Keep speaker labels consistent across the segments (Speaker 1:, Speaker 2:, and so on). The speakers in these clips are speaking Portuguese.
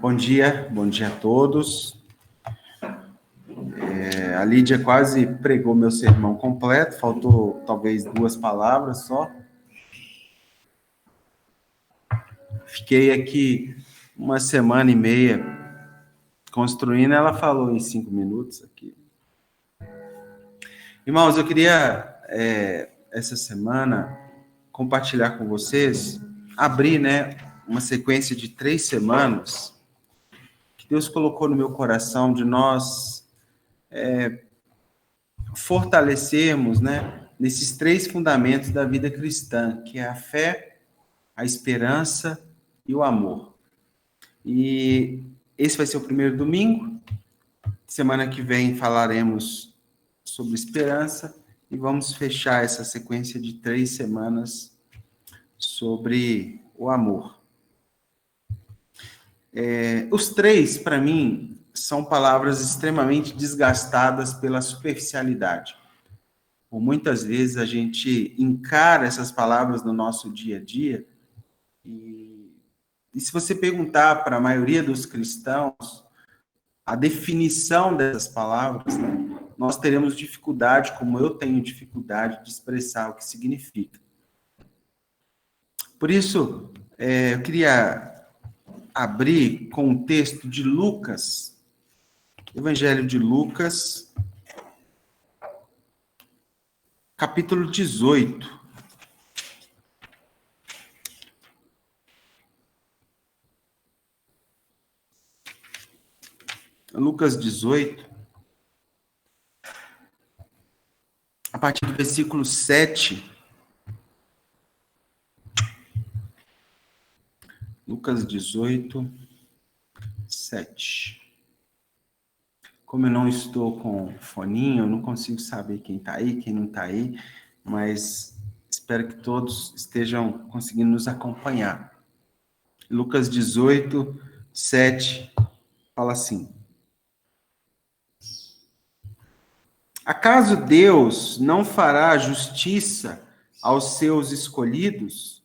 Speaker 1: Bom dia a todos. A Lídia quase pregou meu sermão completo, faltou talvez 2 palavras só. Fiquei aqui 1 semana e meia construindo, ela falou em 5 minutos aqui. Irmãos, eu queria, essa semana, compartilhar com vocês, abrir, uma sequência de 3 semanas que Deus colocou no meu coração de nós fortalecermos, nesses 3 fundamentos da vida cristã, que é a fé, a esperança e o amor. E esse vai ser o primeiro domingo. Semana que vem falaremos sobre esperança e vamos fechar essa sequência de 3 semanas sobre o amor. Os 3, para mim, são palavras extremamente desgastadas pela superficialidade. Por muitas vezes a gente encara essas palavras no nosso dia a dia e se você perguntar para a maioria dos cristãos a definição dessas palavras, nós teremos dificuldade, como eu tenho dificuldade, de expressar o que significa. Por isso, eu queria abrir com um texto de Lucas, Evangelho de Lucas, capítulo 18. Lucas 18, a partir do versículo 7. Lucas 18, 7. Como eu não estou com foninho, eu não consigo saber quem está aí, quem não está aí, mas espero que todos estejam conseguindo nos acompanhar. Lucas 18, 7, fala assim: Acaso Deus não fará justiça aos seus escolhidos,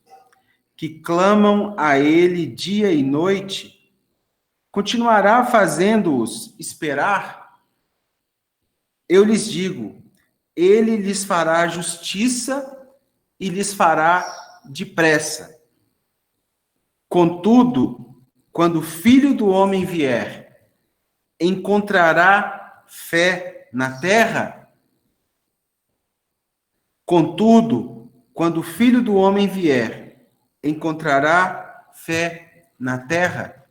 Speaker 1: que clamam a Ele dia e noite? Continuará fazendo-os esperar? Eu lhes digo, Ele lhes fará justiça e lhes fará depressa. Contudo, quando o Filho do Homem vier, encontrará fé na terra? Contudo, quando o Filho do Homem vier, encontrará fé na terra?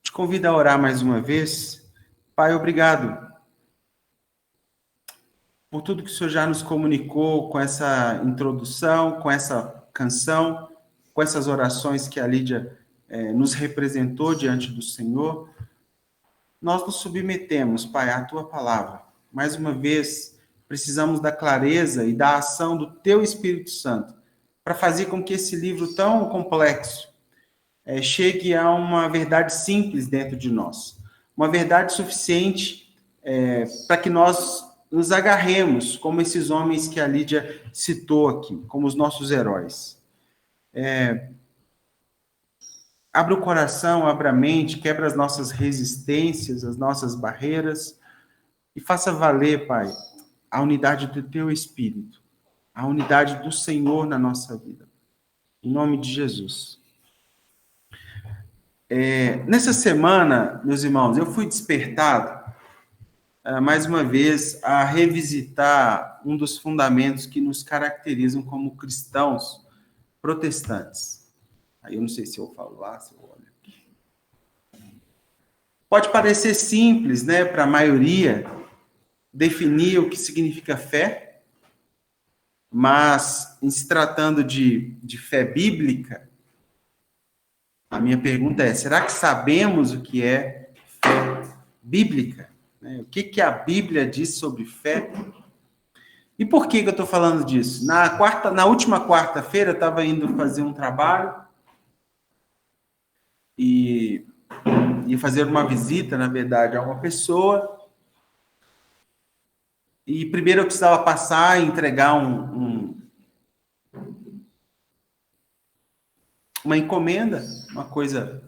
Speaker 1: Te convido a orar mais uma vez. Pai, obrigado por tudo que o Senhor já nos comunicou com essa introdução, com essa canção, com essas orações que a Lídia nos representou diante do Senhor. Nós nos submetemos, Pai, à Tua palavra. Mais uma vez, precisamos da clareza e da ação do Teu Espírito Santo para fazer com que esse livro tão complexo chegue a uma verdade simples dentro de nós. Uma verdade suficiente para que nós nos agarremos, como esses homens que a Lídia citou aqui, como os nossos heróis. Abra o coração, abra a mente, quebra as nossas resistências, as nossas barreiras, e faça valer, Pai, a unidade do Teu Espírito, a unidade do Senhor na nossa vida. Em nome de Jesus. Nessa semana, meus irmãos, eu fui despertado, mais uma vez, a revisitar um dos fundamentos que nos caracterizam como cristãos protestantes. Aí eu não sei se eu falo lá, se eu olho aqui. Pode parecer simples, para a maioria, definir o que significa fé, mas, em se tratando de fé bíblica, a minha pergunta é, será que sabemos o que é fé bíblica? O que a Bíblia diz sobre fé? E por que eu estou falando disso? Na última quarta-feira, eu estava indo fazer um trabalho e ia fazer uma visita, na verdade, a uma pessoa. E primeiro eu precisava passar e entregar uma encomenda, uma coisa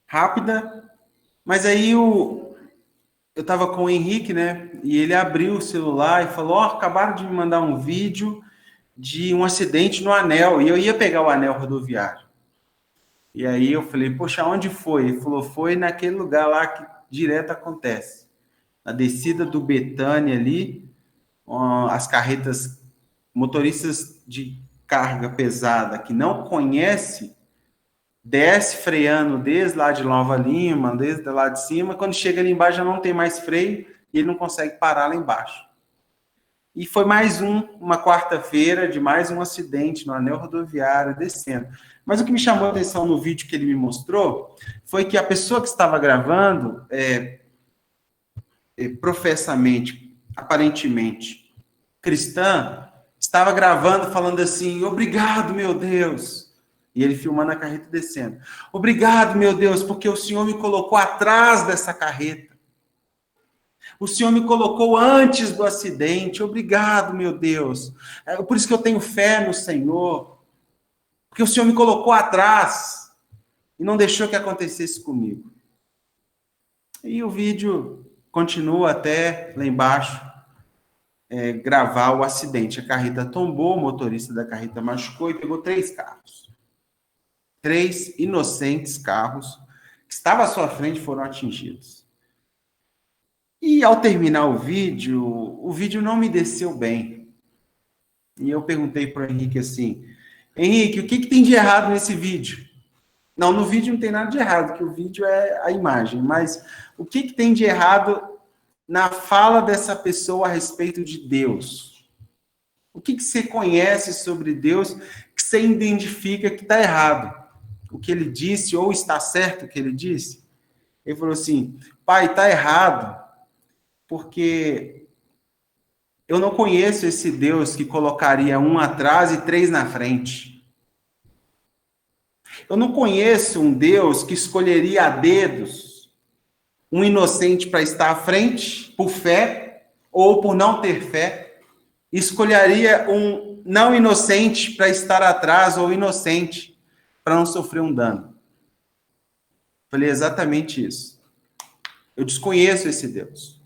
Speaker 1: rápida, mas aí eu estava com o Henrique, né? E ele abriu o celular e falou: acabaram de me mandar um vídeo de um acidente no anel, e eu ia pegar o anel rodoviário. E aí eu falei: poxa, onde foi? Ele falou: foi naquele lugar lá que direto acontece. Na descida do Betânia ali, as carretas, motoristas de carga pesada que não conhece, desce freando desde lá de Nova Lima, desde lá de cima, quando chega ali embaixo já não tem mais freio e ele não consegue parar lá embaixo. E foi mais uma quarta-feira de mais um acidente no anel rodoviário descendo. Mas o que me chamou a atenção no vídeo que ele me mostrou foi que a pessoa que estava gravando, professamente, aparentemente cristã, estava gravando falando assim: obrigado, meu Deus. E ele filmando a carreta descendo. Obrigado, meu Deus, porque o Senhor me colocou atrás dessa carreta. O Senhor me colocou antes do acidente. Obrigado, meu Deus. É por isso que eu tenho fé no Senhor. Porque o Senhor me colocou atrás e não deixou que acontecesse comigo. E o vídeo continua até lá embaixo, gravar o acidente. A carreta tombou, o motorista da carreta machucou e pegou 3 carros. 3 inocentes carros que estavam à sua frente foram atingidos. E ao terminar o vídeo não me desceu bem. E eu perguntei para o Henrique assim: Henrique, o que tem de errado nesse vídeo? Não, no vídeo não tem nada de errado, porque o vídeo é a imagem, mas o que tem de errado na fala dessa pessoa a respeito de Deus? O que você conhece sobre Deus que você identifica que está errado? O que ele disse, ou está certo o que ele disse? Ele falou assim: pai, está errado, porque eu não conheço esse Deus que colocaria um atrás e 3 na frente. Eu não conheço um Deus que escolheria a dedos um inocente para estar à frente, por fé, ou por não ter fé. Escolheria um não inocente para estar atrás, ou inocente para não sofrer um dano. Falei exatamente isso. Eu desconheço esse Deus.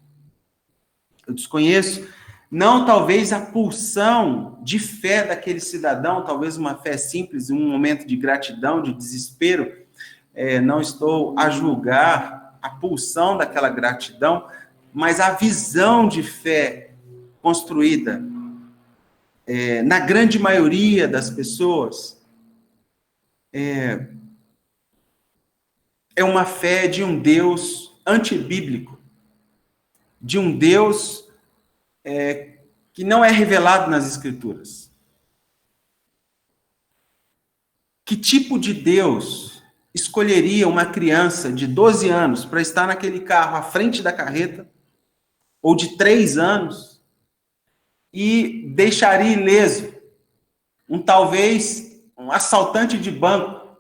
Speaker 1: Eu desconheço, não talvez a pulsão de fé daquele cidadão, talvez uma fé simples, um momento de gratidão, de desespero. Não estou a julgar a pulsão daquela gratidão, mas a visão de fé construída na grande maioria das pessoas é uma fé de um Deus antibíblico, de um Deus que não é revelado nas Escrituras. Que tipo de Deus escolheria uma criança de 12 anos para estar naquele carro à frente da carreta, ou de 3 anos, e deixaria ileso talvez um assaltante de banco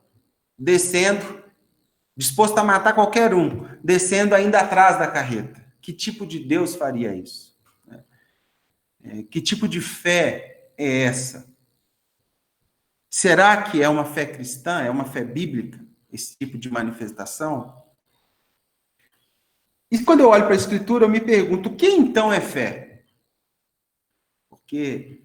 Speaker 1: descendo, disposto a matar qualquer um, descendo ainda atrás da carreta? Que tipo de Deus faria isso? Que tipo de fé é essa? Será que é uma fé cristã? É uma fé bíblica? Esse tipo de manifestação? E quando eu olho para a Escritura, eu me pergunto: o que então é fé? Porque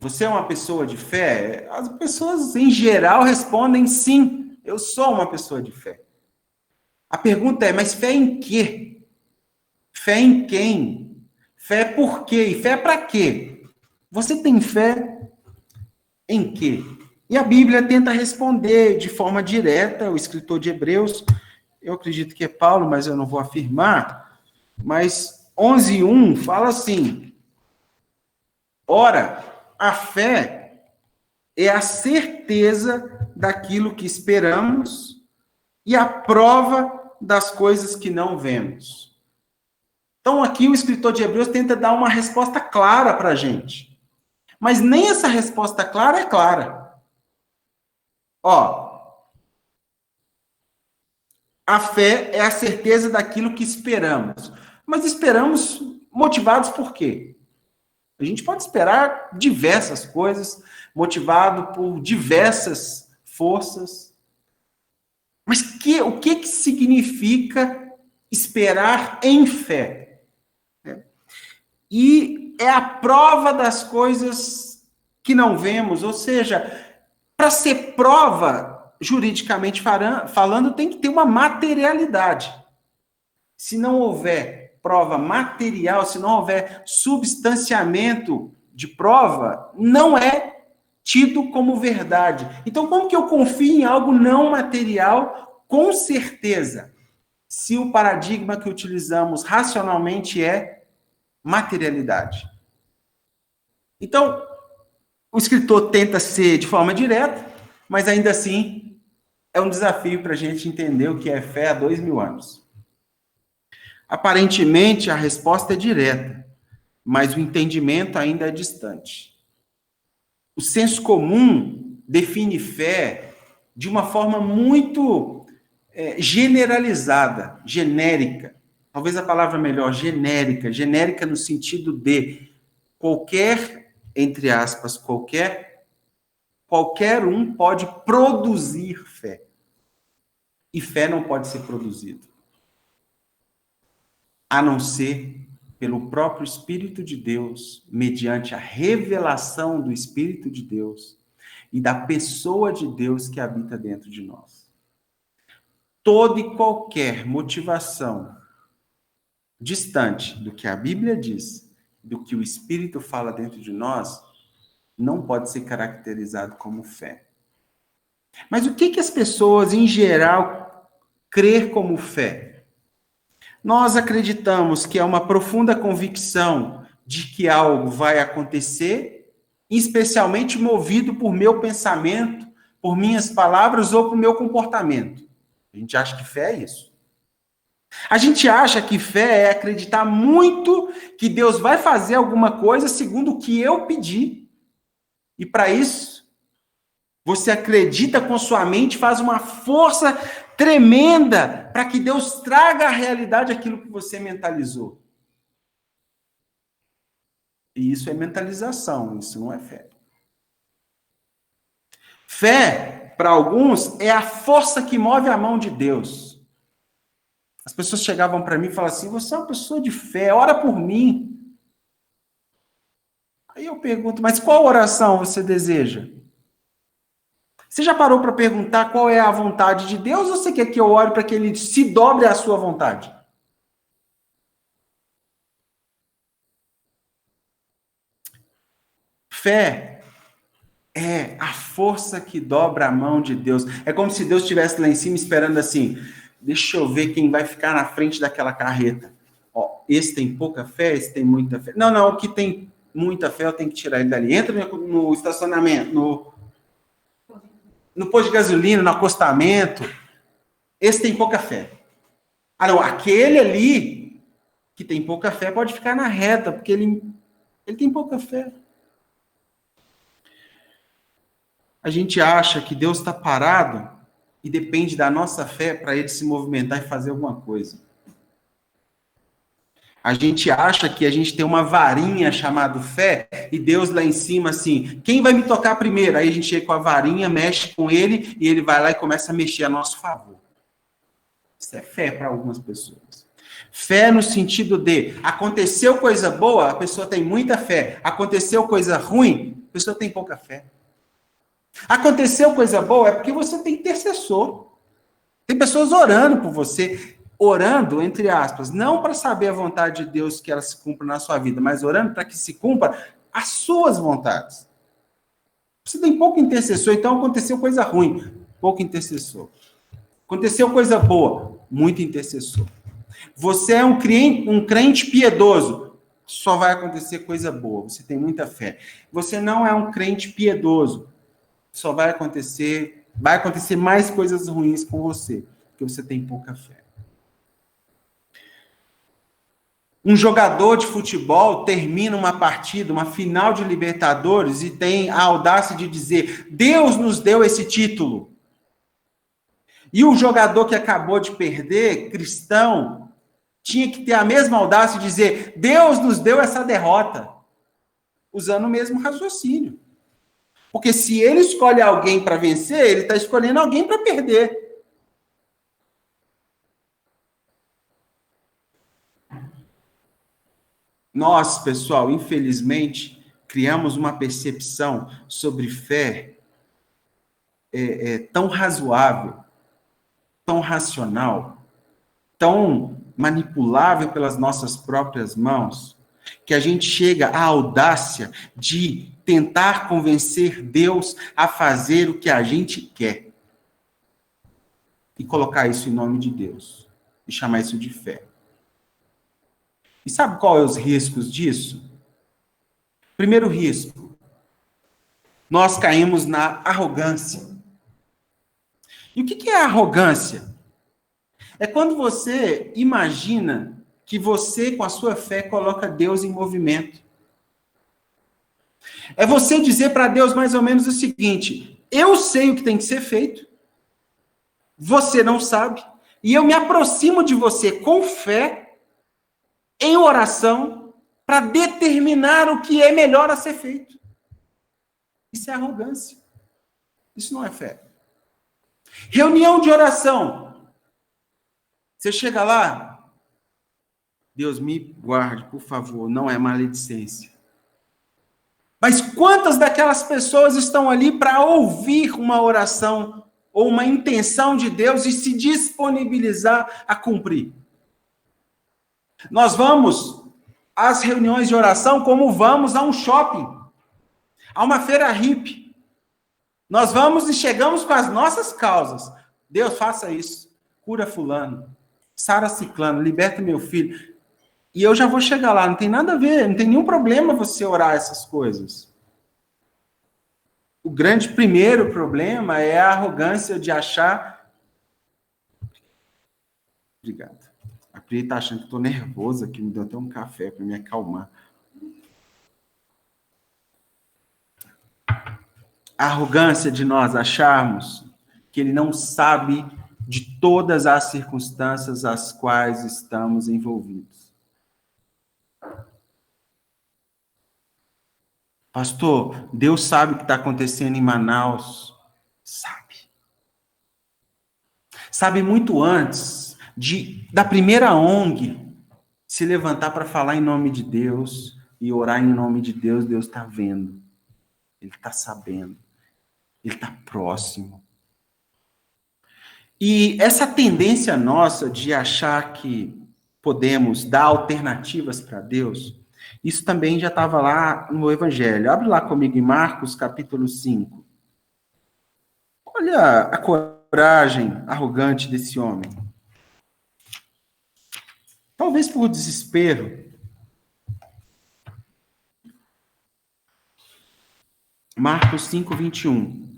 Speaker 1: você é uma pessoa de fé? As pessoas, em geral, respondem sim, eu sou uma pessoa de fé. A pergunta é: mas fé em quê? Fé em quem? Fé por quê? E fé para quê? Você tem fé em quê? E a Bíblia tenta responder de forma direta. O escritor de Hebreus, eu acredito que é Paulo, mas eu não vou afirmar, mas 11:1 fala assim: ora, a fé é a certeza daquilo que esperamos e a prova das coisas que não vemos. Então, aqui o escritor de Hebreus tenta dar uma resposta clara para a gente. Mas nem essa resposta clara é clara. A fé é a certeza daquilo que esperamos. Mas esperamos motivados por quê? A gente pode esperar diversas coisas, motivado por diversas forças. Mas que significa esperar em fé? E é a prova das coisas que não vemos, ou seja, para ser prova, juridicamente falando, tem que ter uma materialidade. Se não houver prova material, se não houver substanciamento de prova, não é tido como verdade. Então, como que eu confio em algo não material? Com certeza, se o paradigma que utilizamos racionalmente é materialidade. Então, o escritor tenta ser de forma direta, mas ainda assim é um desafio para a gente entender o que é fé há 2000 anos. Aparentemente, a resposta é direta, mas o entendimento ainda é distante. O senso comum define fé de uma forma muito generalizada, genérica. Talvez a palavra melhor, genérica. Genérica no sentido de qualquer, entre aspas, qualquer um pode produzir fé. E fé não pode ser produzida, a não ser pelo próprio Espírito de Deus, mediante a revelação do Espírito de Deus e da pessoa de Deus que habita dentro de nós. Toda e qualquer motivação distante do que a Bíblia diz, do que o Espírito fala dentro de nós, não pode ser caracterizado como fé. Mas o que as pessoas, em geral, crêem como fé? Nós acreditamos que é uma profunda convicção de que algo vai acontecer, especialmente movido por meu pensamento, por minhas palavras ou por meu comportamento. A gente acha que fé é isso. A gente acha que fé é acreditar muito que Deus vai fazer alguma coisa segundo o que eu pedi. E para isso, você acredita com sua mente, faz uma força tremenda para que Deus traga à realidade aquilo que você mentalizou. E isso é mentalização, isso não é fé. Fé, para alguns, é a força que move a mão de Deus. As pessoas chegavam para mim e falavam assim, você é uma pessoa de fé, ora por mim. Aí eu pergunto, mas qual oração você deseja? Você já parou para perguntar qual é a vontade de Deus ou você quer que eu ore para que ele se dobre à sua vontade? Fé é a força que dobra a mão de Deus. É como se Deus estivesse lá em cima esperando assim, deixa eu ver quem vai ficar na frente daquela carreta. Ó, esse tem pouca fé, esse tem muita fé. Não, o que tem muita fé eu tenho que tirar ele dali. Entra no estacionamento, no posto de gasolina, no acostamento. Esse tem pouca fé. Ah, não, aquele ali que tem pouca fé pode ficar na reta, porque ele tem pouca fé. A gente acha que Deus está parado e depende da nossa fé para ele se movimentar e fazer alguma coisa. A gente acha que a gente tem uma varinha chamada fé e Deus lá em cima assim, quem vai me tocar primeiro? Aí a gente chega com a varinha, mexe com ele e ele vai lá e começa a mexer a nosso favor. Isso é fé para algumas pessoas. Fé no sentido de aconteceu coisa boa, a pessoa tem muita fé. Aconteceu coisa ruim, a pessoa tem pouca fé. Aconteceu coisa boa é porque você tem intercessor. Tem pessoas orando por você, orando, entre aspas, não para saber a vontade de Deus que ela se cumpra na sua vida, mas orando para que se cumpra as suas vontades. Você tem pouco intercessor, então aconteceu coisa ruim, pouco intercessor. Aconteceu coisa boa, muito intercessor. Você é um crente piedoso, só vai acontecer coisa boa, você tem muita fé. Você não é um crente piedoso, só vai acontecer mais coisas ruins com você, porque você tem pouca fé. Um jogador de futebol termina uma partida, uma final de Libertadores, e tem a audácia de dizer, Deus nos deu esse título. E o jogador que acabou de perder, cristão, tinha que ter a mesma audácia de dizer, Deus nos deu essa derrota, usando o mesmo raciocínio. Porque se ele escolhe alguém para vencer, ele está escolhendo alguém para perder. Nós, pessoal, infelizmente, criamos uma percepção sobre fé tão razoável, tão racional, tão manipulável pelas nossas próprias mãos, que a gente chega à audácia de tentar convencer Deus a fazer o que a gente quer. E colocar isso em nome de Deus. E chamar isso de fé. E sabe qual é os riscos disso? Primeiro risco. Nós caímos na arrogância. E o que é arrogância? É quando você imagina que você, com a sua fé, coloca Deus em movimento. É você dizer para Deus mais ou menos o seguinte: eu sei o que tem que ser feito, você não sabe, e eu me aproximo de você com fé, em oração, para determinar o que é melhor a ser feito. Isso é arrogância. Isso não é fé. Reunião de oração. Você chega lá, Deus me guarde, por favor, não é maledicência. Mas quantas daquelas pessoas estão ali para ouvir uma oração ou uma intenção de Deus e se disponibilizar a cumprir? Nós vamos às reuniões de oração como vamos a um shopping, a uma feira hippie. Nós vamos e chegamos com as nossas causas. Deus, faça isso. Cura fulano. Sara ciclano. Liberta meu filho. E eu já vou chegar lá. Não tem nada a ver. Não tem nenhum problema você orar essas coisas. O grande primeiro problema é a arrogância de achar... Obrigado. A Pri está achando que estou nervosa aqui. Me deu até um café para me acalmar. A arrogância de nós acharmos que ele não sabe de todas as circunstâncias às quais estamos envolvidos. Pastor, Deus sabe o que está acontecendo em Manaus. Sabe. Sabe muito antes da primeira ONG se levantar para falar em nome de Deus e orar em nome de Deus. Deus está vendo. Ele está sabendo. Ele está próximo. E essa tendência nossa de achar que podemos dar alternativas para Deus, isso também já estava lá no Evangelho. Abre lá comigo em Marcos, capítulo 5. Olha a coragem arrogante desse homem. Talvez por desespero. Marcos 5, 21.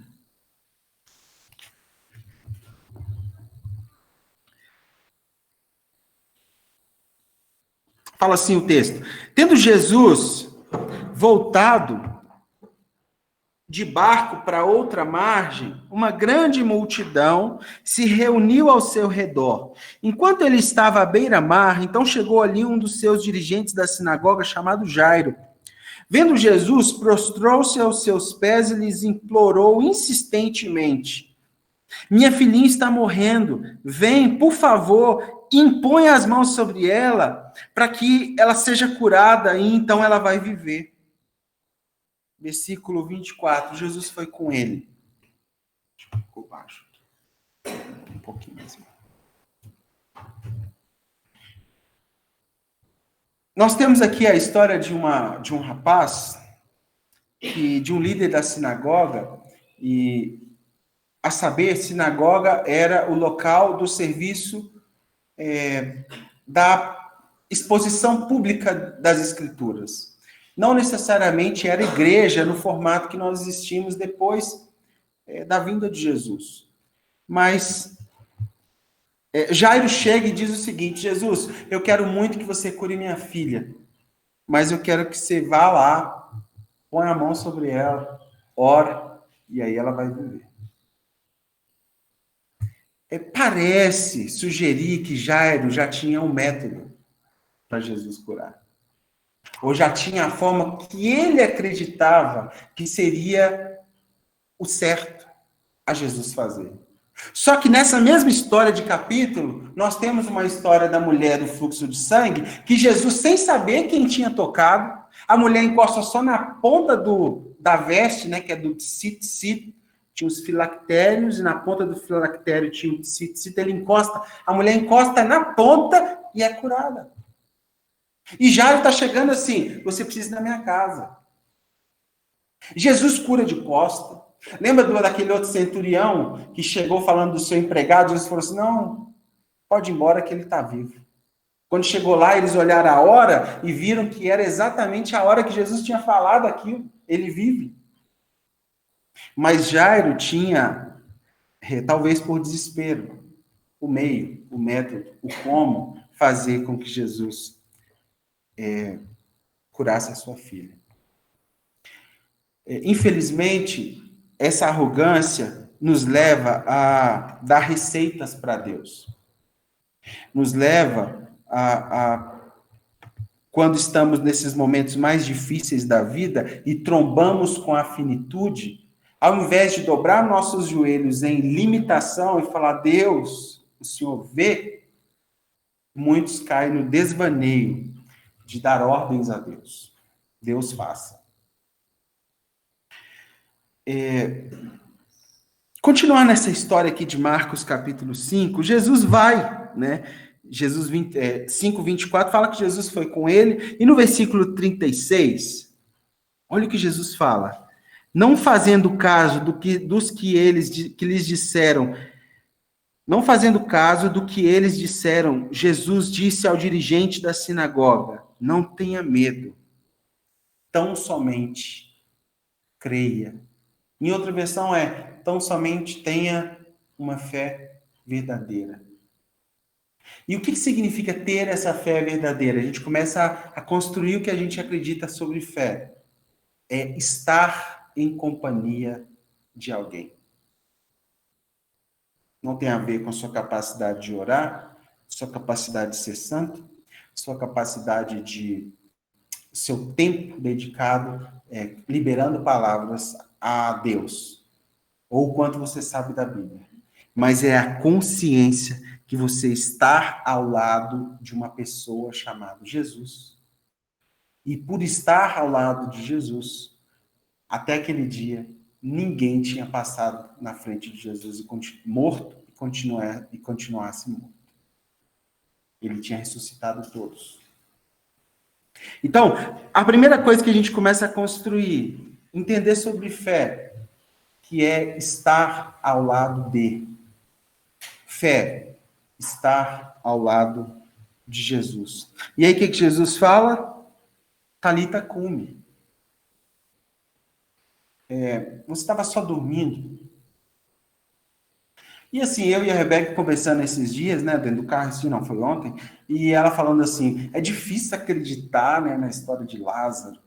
Speaker 1: Fala assim o texto. Tendo Jesus voltado de barco para outra margem, uma grande multidão se reuniu ao seu redor. Enquanto ele estava à beira-mar, então chegou ali um dos seus dirigentes da sinagoga, chamado Jairo. Vendo Jesus, prostrou-se aos seus pés e lhes implorou insistentemente: minha filhinha está morrendo, vem, por favor, impõe as mãos sobre ela, para que ela seja curada e então ela vai viver. Versículo 24, Jesus foi com ele. Ficou baixo. Um pouquinho mais. Nós temos aqui a história de um rapaz, de um líder da sinagoga, e, a saber, sinagoga era o local do serviço da exposição pública das Escrituras. Não necessariamente era igreja no formato que nós existimos depois da vinda de Jesus. Mas Jairo chega e diz o seguinte: Jesus, eu quero muito que você cure minha filha, mas eu quero que você vá lá, põe a mão sobre ela, ora, e aí ela vai viver. Parece sugerir que Jairo já tinha um método para Jesus curar. Ou já tinha a forma que ele acreditava que seria o certo a Jesus fazer. Só que nessa mesma história de capítulo, nós temos uma história da mulher do fluxo de sangue, que Jesus, sem saber quem tinha tocado, a mulher encosta só na ponta da veste, né, que é do tzitzit, tinha os filactérios, e na ponta do filactério tinha o tzitzit, ele encosta, a mulher encosta na ponta e é curada. E Jairo está chegando assim, você precisa ir na minha casa. Jesus cura de costa. Lembra daquele outro centurião que chegou falando do seu empregado? Jesus falou assim, não, pode ir embora que ele está vivo. Quando chegou lá, eles olharam a hora e viram que era exatamente a hora que Jesus tinha falado aquilo. Ele vive. Mas Jairo tinha, talvez por desespero, o meio, o método, o como fazer com que Jesus curasse a sua filha. Infelizmente, essa arrogância nos leva a dar receitas para Deus. Nos leva quando estamos nesses momentos mais difíceis da vida e trombamos com a finitude, ao invés de dobrar nossos joelhos em limitação e falar, Deus, o Senhor vê, muitos caem no desvaneio de dar ordens a Deus. Deus faça. Continuar nessa história aqui de Marcos capítulo 5, Jesus vai, né? Jesus 5, 24 fala que Jesus foi com ele, e no versículo 36, olha o que Jesus fala. Não fazendo caso que lhes disseram, não fazendo caso do que eles disseram, Jesus disse ao dirigente da sinagoga, não tenha medo, tão somente creia. Em outra versão tão somente tenha uma fé verdadeira. E o que significa ter essa fé verdadeira? A gente começa a construir o que a gente acredita sobre fé. É estar em companhia de alguém. Não tem a ver com a sua capacidade de orar, sua capacidade de ser santo, sua capacidade de seu tempo dedicado liberando palavras a Deus, ou o quanto você sabe da Bíblia. Mas é a consciência que você está ao lado de uma pessoa chamada Jesus. E por estar ao lado de Jesus, até aquele dia, ninguém tinha passado na frente de Jesus morto e continuasse morto. Ele tinha ressuscitado todos. Então, a primeira coisa que a gente começa a construir, entender sobre fé, que é estar ao lado de. Fé, estar ao lado de Jesus. E aí o que Jesus fala? Talita cumi. Você estava só dormindo. E assim, eu e a Rebeca conversando esses dias, né, dentro do carro, assim, não, foi ontem, e ela falando assim, é difícil acreditar, né, na história de Lázaro.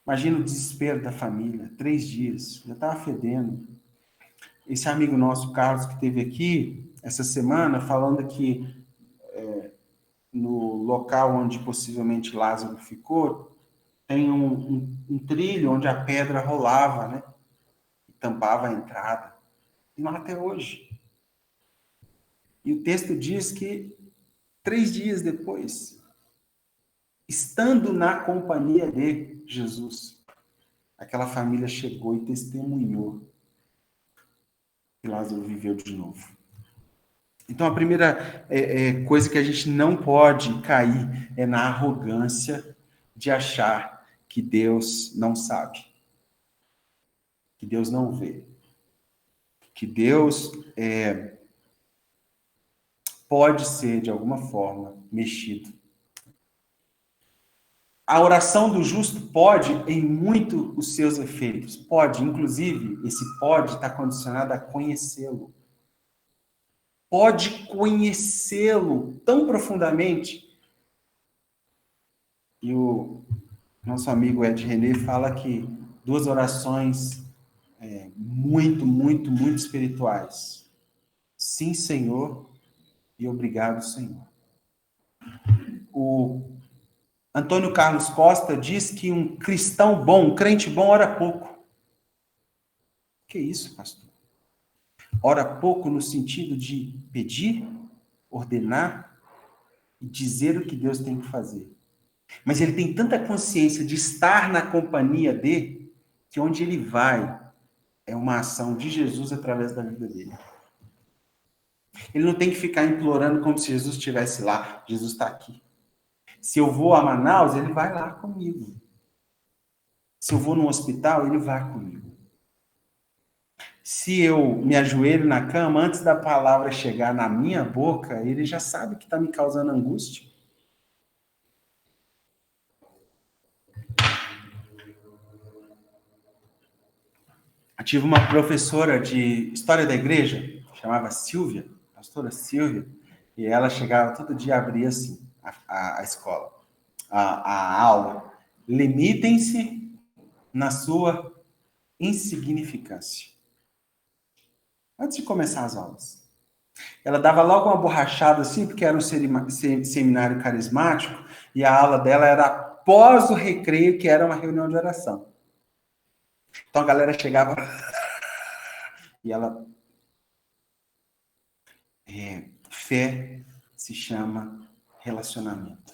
Speaker 1: Imagina o desespero da família, 3 dias, já estava fedendo. Esse amigo nosso, Carlos, que esteve aqui essa semana, falando que no local onde possivelmente Lázaro ficou, tem um trilho onde a pedra rolava, né? E tampava a entrada. E não até hoje. E o texto diz que 3 dias depois, estando na companhia de Jesus, aquela família chegou e testemunhou que Lázaro viveu de novo. Então, a primeira coisa que a gente não pode cair é na arrogância de achar que Deus não sabe, que Deus não vê, que Deus pode ser, de alguma forma, mexido. A oração do justo pode, em muito, os seus efeitos. Pode, inclusive, esse pode está condicionado a conhecê-lo. Pode conhecê-lo tão profundamente. E o nosso amigo Ed René fala que 2 orações muito, muito, muito espirituais. Sim, Senhor, e obrigado, Senhor. O Antônio Carlos Costa diz que um cristão bom, um crente bom, ora pouco. que é isso, pastor? Ora pouco no sentido de pedir, ordenar e dizer o que Deus tem que fazer. Mas ele tem tanta consciência de estar na companhia de, que onde ele vai é uma ação de Jesus através da vida dele. Ele não tem que ficar implorando como se Jesus estivesse lá. Jesus está aqui. Se eu vou a Manaus, ele vai lá comigo. Se eu vou no hospital, ele vai comigo. Se eu me ajoelho na cama, antes da palavra chegar na minha boca, ele já sabe que está me causando angústia. Eu tive uma professora de história da igreja, chamava Silvia, pastora Silvia, e ela chegava todo dia, abria assim a escola, a aula. Limitem-se na sua insignificância. Antes de começar as aulas. Ela dava logo uma borrachada assim, porque era um seminário carismático, e a aula dela era após o recreio, que era uma reunião de oração. Então a galera chegava e ela... fé se chama relacionamento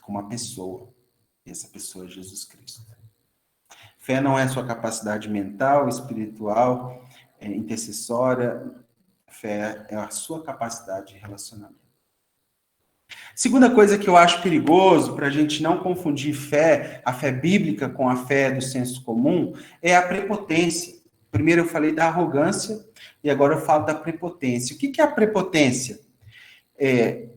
Speaker 1: com uma pessoa. E essa pessoa é Jesus Cristo. Fé não é sua capacidade mental, espiritual, intercessória. Fé é a sua capacidade de relacionamento. Segunda coisa que eu acho perigoso, para a gente não confundir fé, a fé bíblica com a fé do senso comum, é a prepotência. Primeiro eu falei da arrogância e agora eu falo da prepotência. O que é a prepotência? É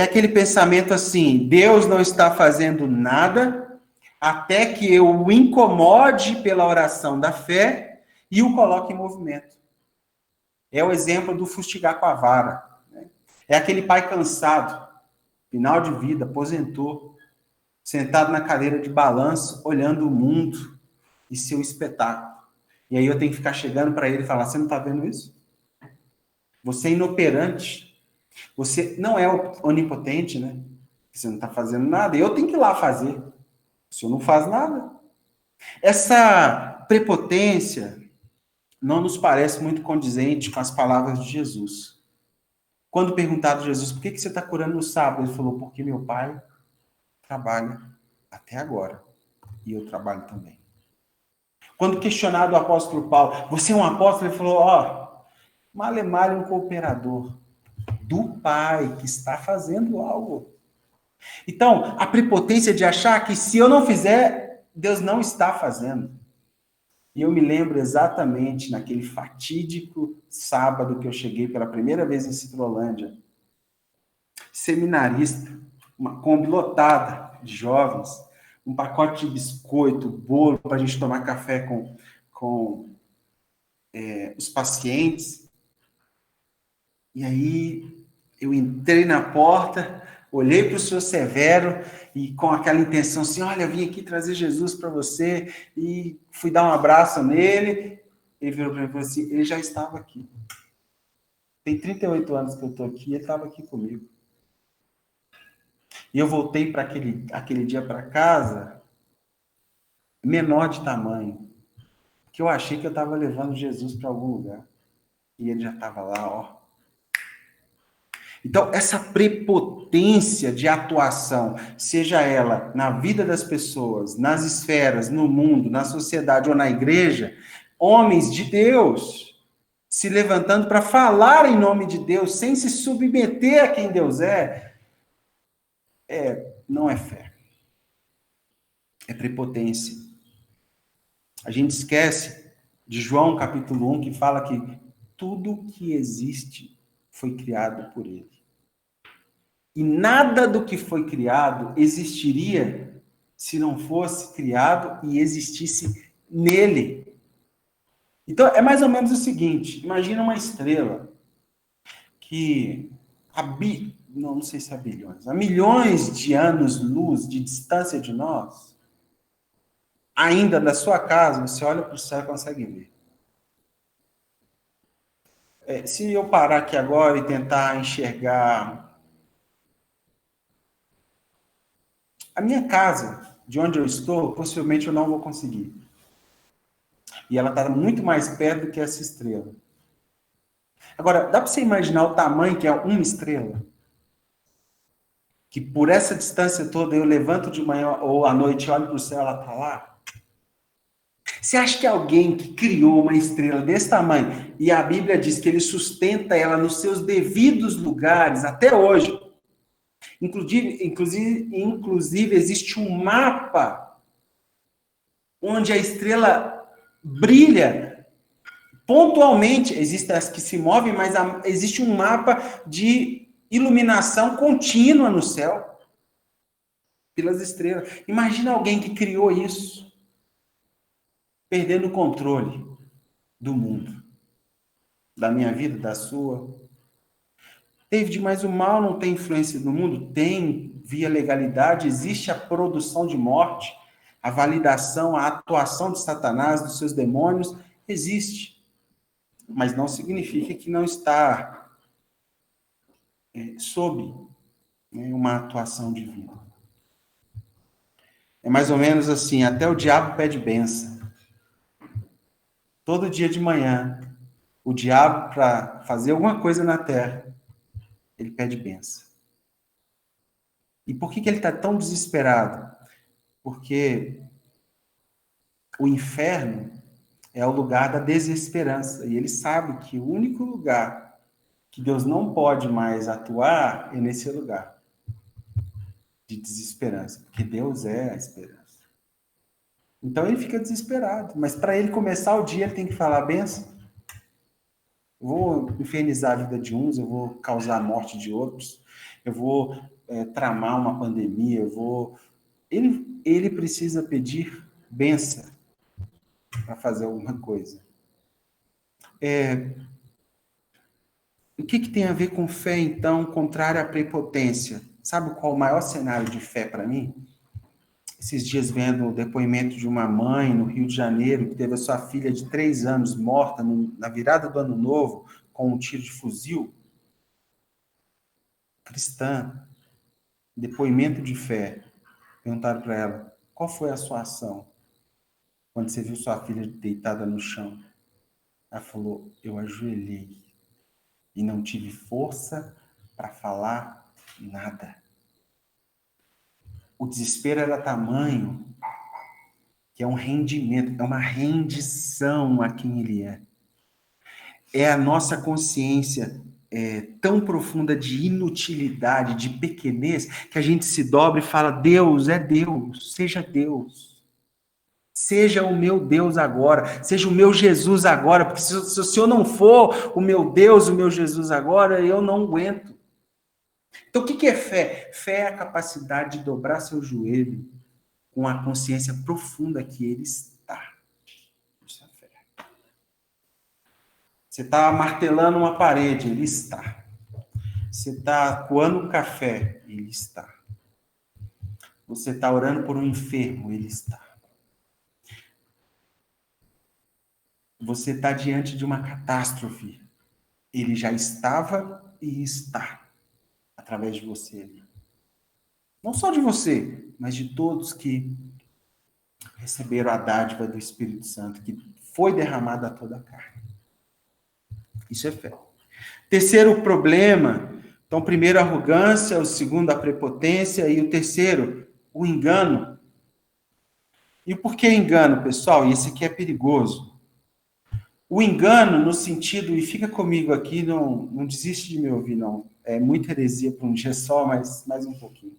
Speaker 1: aquele pensamento assim, Deus não está fazendo nada até que eu o incomode pela oração da fé e o coloque em movimento. É o exemplo do fustigar com a vara. Né? É aquele pai cansado, final de vida, aposentou, sentado na cadeira de balanço, olhando o mundo e seu espetáculo. E aí eu tenho que ficar chegando para ele e falar, você não está vendo isso? Você é inoperante. Você não é onipotente, né? Você não está fazendo nada. Eu tenho que ir lá fazer. O senhor não faz nada. Essa prepotência não nos parece muito condizente com as palavras de Jesus. Quando perguntado a Jesus, por que você está curando no sábado? Ele falou, porque meu pai trabalha até agora. E eu trabalho também. Quando questionado o apóstolo Paulo, você é um apóstolo? Ele falou, Malemar é um cooperador do pai que está fazendo algo. Então, a prepotência de achar que se eu não fizer, Deus não está fazendo. E eu me lembro exatamente naquele fatídico sábado que eu cheguei pela primeira vez em Citrolândia. Seminarista, uma Kombi lotada de jovens, um pacote de biscoito, bolo para a gente tomar café com os pacientes. E aí eu entrei na porta, olhei para o senhor Severo e com aquela intenção assim, olha, eu vim aqui trazer Jesus para você, e fui dar um abraço nele. Ele virou para mim e falou assim, ele já estava aqui. Tem 38 anos que eu estou aqui, ele estava aqui comigo. E eu voltei para aquele dia para casa, menor de tamanho, que eu achei que eu estava levando Jesus para algum lugar. E ele já estava lá, ó. Então, essa prepotência de atuação, seja ela na vida das pessoas, nas esferas, no mundo, na sociedade ou na igreja, homens de Deus se levantando para falar em nome de Deus, sem se submeter a quem Deus não é fé. É prepotência. A gente esquece de João capítulo 1, que fala que tudo que existe foi criado por ele. E nada do que foi criado existiria se não fosse criado e existisse nele. Então, é mais ou menos o seguinte, imagina uma estrela que não sei se há bilhões, há milhões de anos-luz de distância de nós, ainda da sua casa, você olha para o céu e consegue ver. Se eu parar aqui agora e tentar enxergar a minha casa, de onde eu estou, possivelmente eu não vou conseguir. E ela está muito mais perto do que essa estrela. Agora, dá para você imaginar o tamanho que é uma estrela? Que por essa distância toda eu levanto de manhã ou à noite, olho para o céu, ela está lá? Você acha que alguém que criou uma estrela desse tamanho, e a Bíblia diz que ele sustenta ela nos seus devidos lugares até hoje? Inclusive existe um mapa onde a estrela brilha pontualmente. Existem as que se movem, mas existe um mapa de iluminação contínua no céu pelas estrelas. Imagina alguém que criou isso, perdendo o controle do mundo, da minha vida, da sua. David, mas o mal não tem influência no mundo? Tem, via legalidade, existe a produção de morte, a validação, a atuação de Satanás, dos seus demônios, existe. Mas não significa que não está sob uma atuação divina. É mais ou menos assim, até o diabo pede bênção. Todo dia de manhã, o diabo, para fazer alguma coisa na terra, ele pede bênção. E por que ele está tão desesperado? Porque o inferno é o lugar da desesperança. E ele sabe que o único lugar que Deus não pode mais atuar é nesse lugar de desesperança. Porque Deus é a esperança. Então ele fica desesperado. Mas para ele começar o dia, ele tem que falar benção. Eu vou infernizar a vida de uns, eu vou causar a morte de outros, eu vou tramar uma pandemia, Ele precisa pedir bênção para fazer alguma coisa. O que tem a ver com fé, então, contrário à prepotência? Sabe qual o maior cenário de fé para mim? Esses dias vendo o depoimento de uma mãe no Rio de Janeiro, que teve a sua filha de 3 anos morta na virada do Ano Novo, com um tiro de fuzil. Cristã, depoimento de fé. Perguntaram para ela, qual foi a sua ação quando você viu sua filha deitada no chão? Ela falou, eu ajoelhei e não tive força para falar nada. O desespero era tamanho que é um rendimento, é uma rendição a quem ele é. É a nossa consciência tão profunda de inutilidade, de pequenez, que a gente se dobra e fala, Deus é Deus, seja Deus. Seja o meu Deus agora, seja o meu Jesus agora, porque se o Senhor não for o meu Deus, o meu Jesus agora, eu não aguento. Então, o que é fé? Fé é a capacidade de dobrar seu joelho com a consciência profunda que ele está. Isso é fé. Você está martelando uma parede, ele está. Você está coando um café, ele está. Você está orando por um enfermo, ele está. Você está diante de uma catástrofe, ele já estava e está através de você. Não só de você, mas de todos que receberam a dádiva do Espírito Santo, que foi derramada a toda a carne. Isso é fé. Terceiro problema, então, primeiro a arrogância, o segundo a prepotência e o terceiro, o engano. E por que engano, pessoal? E esse aqui é perigoso. O engano no sentido, e fica comigo aqui, não desiste de me ouvir, não. É muita heresia para um dia só, mas mais um pouquinho.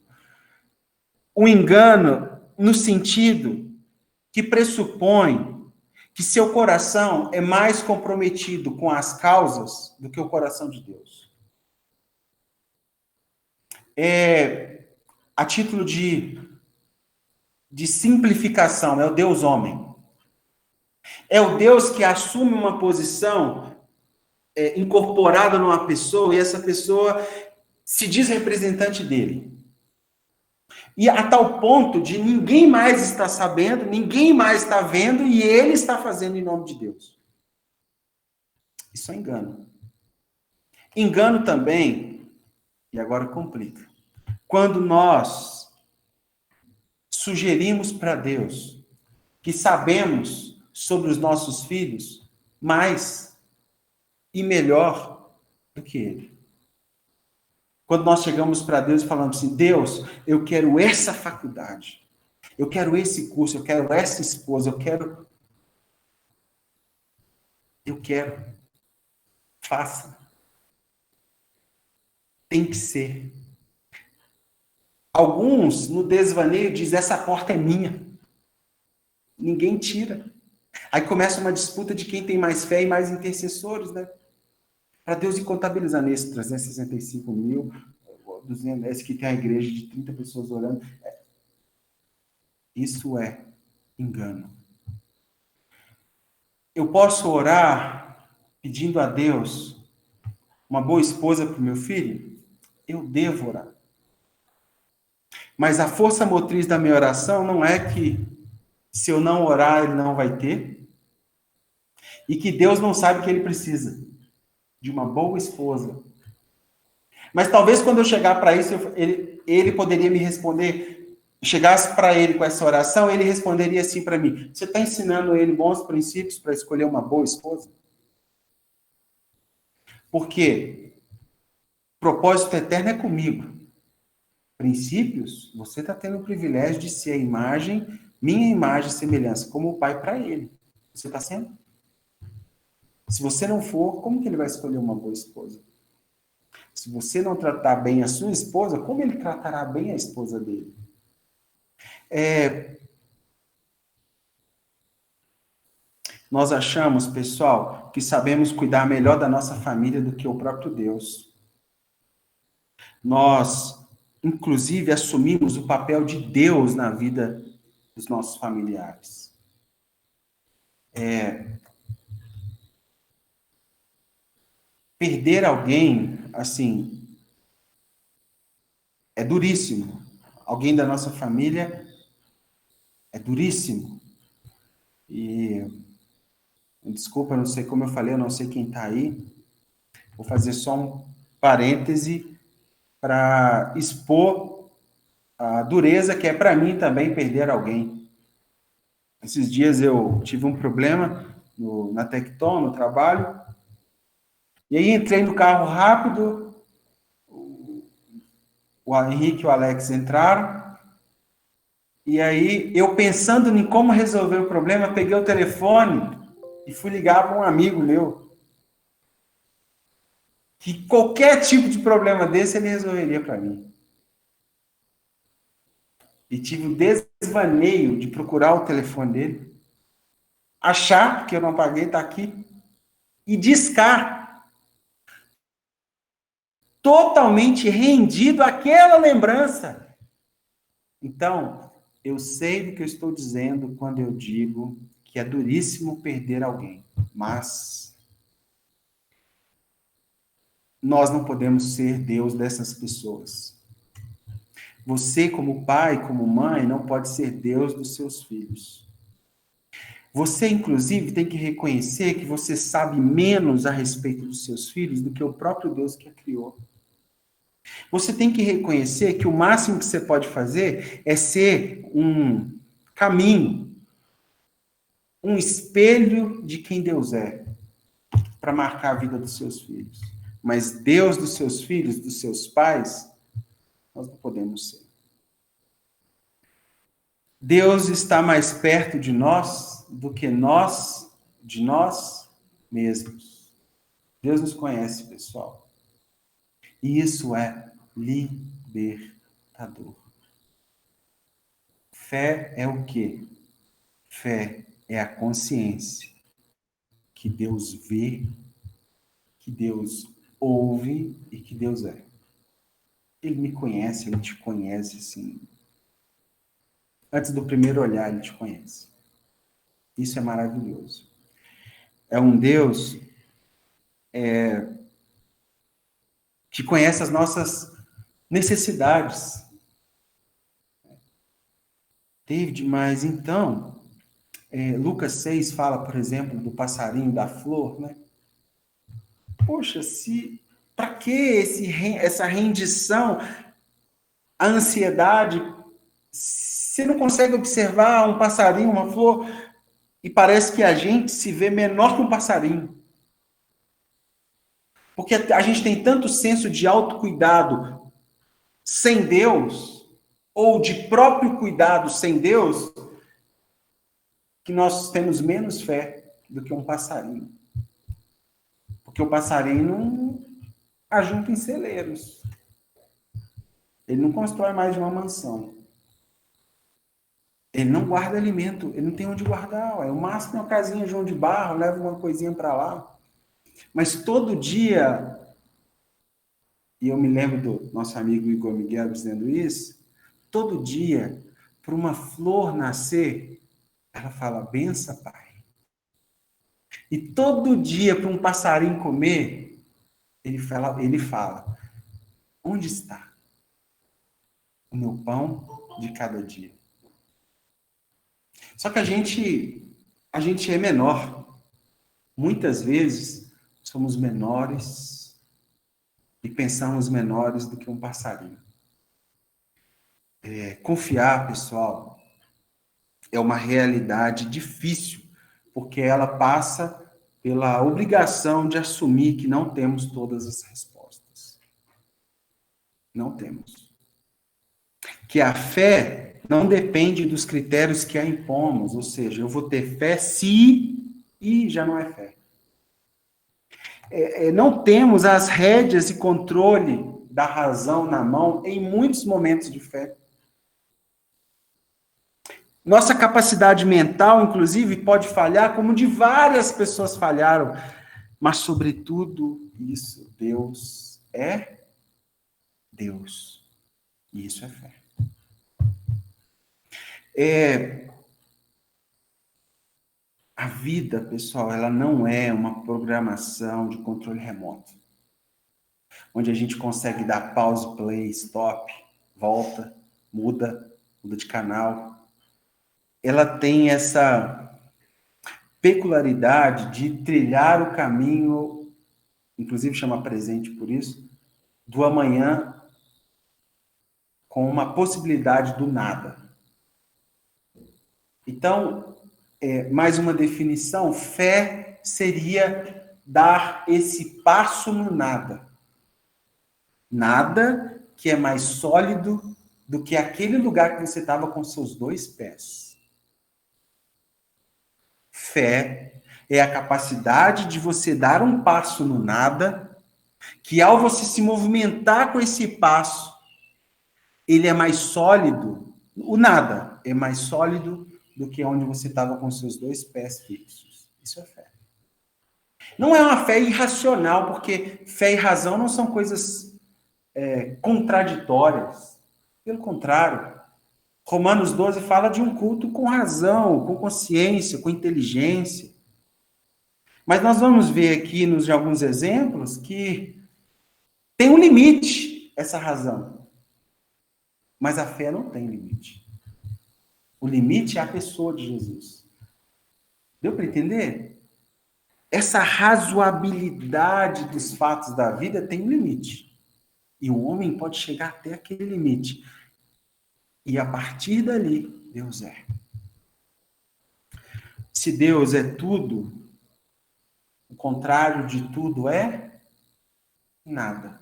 Speaker 1: O engano no sentido que pressupõe que seu coração é mais comprometido com as causas do que o coração de Deus. A título de simplificação, é o Deus homem. É o Deus que assume uma posição incorporada numa pessoa e essa pessoa se diz representante dele. E a tal ponto de ninguém mais está sabendo, ninguém mais está vendo e ele está fazendo em nome de Deus. Isso é engano. Engano também, e agora complica, quando nós sugerimos para Deus que sabemos sobre os nossos filhos mais e melhor do que ele. Quando nós chegamos para Deus e falamos assim, Deus, eu quero essa faculdade, eu quero esse curso, eu quero essa esposa, eu quero, faça. Tem que ser. Alguns, no desvaneio, dizem, essa porta é minha. Ninguém tira. Aí começa uma disputa de quem tem mais fé e mais intercessores, né? Para Deus ir contabilizando esses 365 mil, 200, esse que tem a igreja de 30 pessoas orando. Isso é engano. Eu posso orar pedindo a Deus uma boa esposa para o meu filho? Eu devo orar. Mas a força motriz da minha oração não é que se eu não orar, ele não vai ter. E que Deus não sabe que ele precisa de uma boa esposa. Mas talvez quando eu chegar para isso, ele poderia me responder, chegasse para ele com essa oração, ele responderia assim para mim, você está ensinando ele bons princípios para escolher uma boa esposa? Porque propósito eterno é comigo. Princípios, você está tendo o privilégio de ser a imagem, minha imagem e semelhança, como o pai para ele. Você está sendo? Se você não for, como que ele vai escolher uma boa esposa? Se você não tratar bem a sua esposa, como ele tratará bem a esposa dele? Nós achamos, pessoal, que sabemos cuidar melhor da nossa família do que o próprio Deus. Nós, inclusive, assumimos o papel de Deus na vida dos nossos familiares. Perder alguém, assim, é duríssimo. Alguém da nossa família é duríssimo. E, desculpa, eu não sei como eu falei, eu não sei quem está aí. Vou fazer só um parêntese para expor a dureza que é para mim também perder alguém. Esses dias eu tive um problema na Tecton, no trabalho, e aí entrei no carro rápido, o Henrique e o Alex entraram, e aí eu pensando em como resolver o problema, peguei o telefone e fui ligar para um amigo meu, que qualquer tipo de problema desse ele resolveria para mim. E tive o desvaneio de procurar o telefone dele, achar que eu não paguei, está aqui, e discar. Totalmente rendido àquela lembrança. Então, eu sei do que eu estou dizendo quando eu digo que é duríssimo perder alguém, mas nós não podemos ser Deus dessas pessoas. Você, como pai, como mãe, não pode ser Deus dos seus filhos. Você, inclusive, tem que reconhecer que você sabe menos a respeito dos seus filhos do que o próprio Deus que a criou. Você tem que reconhecer que o máximo que você pode fazer é ser um caminho, um espelho de quem Deus é, para marcar a vida dos seus filhos. Mas Deus dos seus filhos, dos seus pais, nós não podemos ser. Deus está mais perto de nós do que nós de nós mesmos. Deus nos conhece, pessoal. E isso é libertador. Fé é o quê? Fé é a consciência que Deus vê, que Deus ouve e que Deus é. Ele me conhece, ele te conhece, sim. Antes do primeiro olhar, ele te conhece. Isso é maravilhoso. É um Deus que conhece as nossas necessidades. David, mas então, Lucas 6 fala, por exemplo, do passarinho, da flor, né? Poxa, para que essa rendição, a ansiedade? Você não consegue observar um passarinho, uma flor, E parece que a gente se vê menor que um passarinho. Porque a gente tem tanto senso de autocuidado sem Deus, ou de próprio cuidado sem Deus, que nós temos menos fé do que um passarinho. Porque o passarinho não ajunta em celeiros. Ele não constrói mais de uma mansão. Ele não guarda alimento, ele não tem onde guardar. O máximo é uma casinha João de Barro, leva uma coisinha para lá. Mas todo dia, e eu me lembro do nosso amigo Igor Miguel dizendo isso, todo dia, para uma flor nascer, ela fala, benção, pai. E todo dia, para um passarinho comer, ele fala, onde está o meu pão de cada dia? Só que a gente é menor. Muitas vezes, somos menores e pensamos menores do que um passarinho. Confiar, pessoal, é uma realidade difícil, porque ela passa pela obrigação de assumir que não temos todas as respostas. Não temos. Que a fé não depende dos critérios que a impomos, ou seja, eu vou ter fé se e já não é fé. Não temos as rédeas e controle da razão na mão em muitos momentos de fé. Nossa capacidade mental, inclusive, pode falhar, como de várias pessoas falharam. Mas, sobretudo, isso, Deus é Deus. E isso é fé. A vida, pessoal, ela não é uma programação de controle remoto, onde a gente consegue dar pause, play, stop, volta, muda de canal. Ela tem essa peculiaridade de trilhar o caminho, inclusive chama presente por isso, do amanhã com uma possibilidade do nada. Então, mais uma definição, fé seria dar esse passo no nada. Nada que é mais sólido do que aquele lugar que você estava com seus 2 pés. Fé é a capacidade de você dar um passo no nada, que ao você se movimentar com esse passo, ele é mais sólido, o nada é mais sólido do que onde você estava com seus 2 pés fixos. Isso é fé. Não é uma fé irracional, porque fé e razão não são coisas contraditórias. Pelo contrário, Romanos 12 fala de um culto com razão, com consciência, com inteligência. Mas nós vamos ver aqui nos alguns exemplos que tem um limite essa razão. Mas a fé não tem limite. O limite é a pessoa de Jesus. Deu para entender? Essa razoabilidade dos fatos da vida tem um limite. E o homem pode chegar até aquele limite. E a partir dali, Deus é. Se Deus é tudo, o contrário de tudo é nada.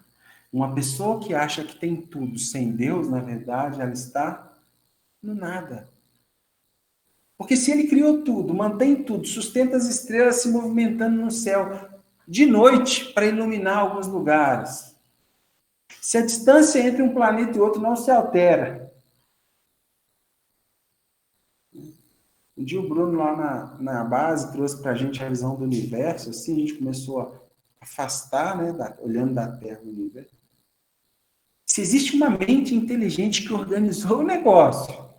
Speaker 1: Uma pessoa que acha que tem tudo sem Deus, na verdade, ela está no nada. Porque se ele criou tudo, mantém tudo, sustenta as estrelas se movimentando no céu de noite para iluminar alguns lugares. Se a distância entre um planeta e outro não se altera. Um dia o Bruno lá na base trouxe para a gente a visão do universo, assim a gente começou a afastar, né, olhando da Terra do universo. Se existe uma mente inteligente que organizou o negócio,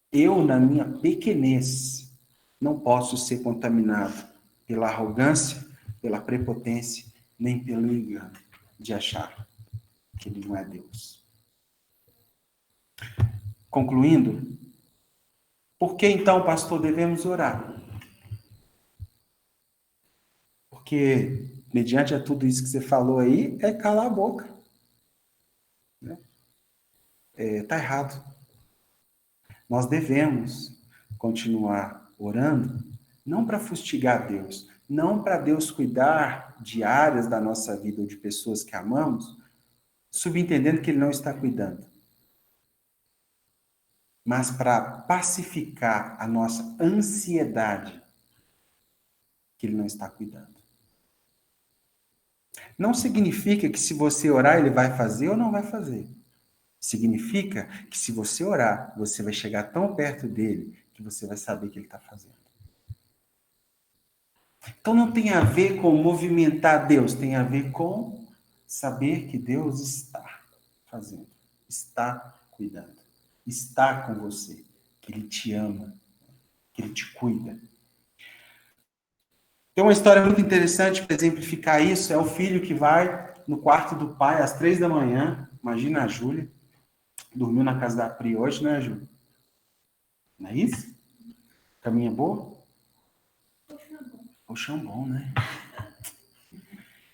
Speaker 1: eu, na minha pequenez, não posso ser contaminado pela arrogância, pela prepotência, nem pelo engano de achar que ele não é Deus. Concluindo, por que então, pastor, devemos orar? Porque, mediante a tudo isso que você falou aí, é calar a boca. Né? Tá errado. Nós devemos continuar orando, não para fustigar Deus, não para Deus cuidar de áreas da nossa vida ou de pessoas que amamos, subentendendo que Ele não está cuidando, mas para pacificar a nossa ansiedade que Ele não está cuidando. Não significa que se você orar, Ele vai fazer ou não vai fazer. Significa que se você orar, você vai chegar tão perto dele que você vai saber o que ele está fazendo. Então não tem a ver com movimentar Deus, tem a ver com saber que Deus está fazendo, está cuidando, está com você, que Ele te ama, que Ele te cuida. Tem uma história muito interessante para exemplificar isso, é o filho que vai no quarto do pai às 3 da manhã, imagina a Júlia, dormiu na casa da Pri hoje, né, Júlia? Não é isso? Caminha boa? Colchão bom, né?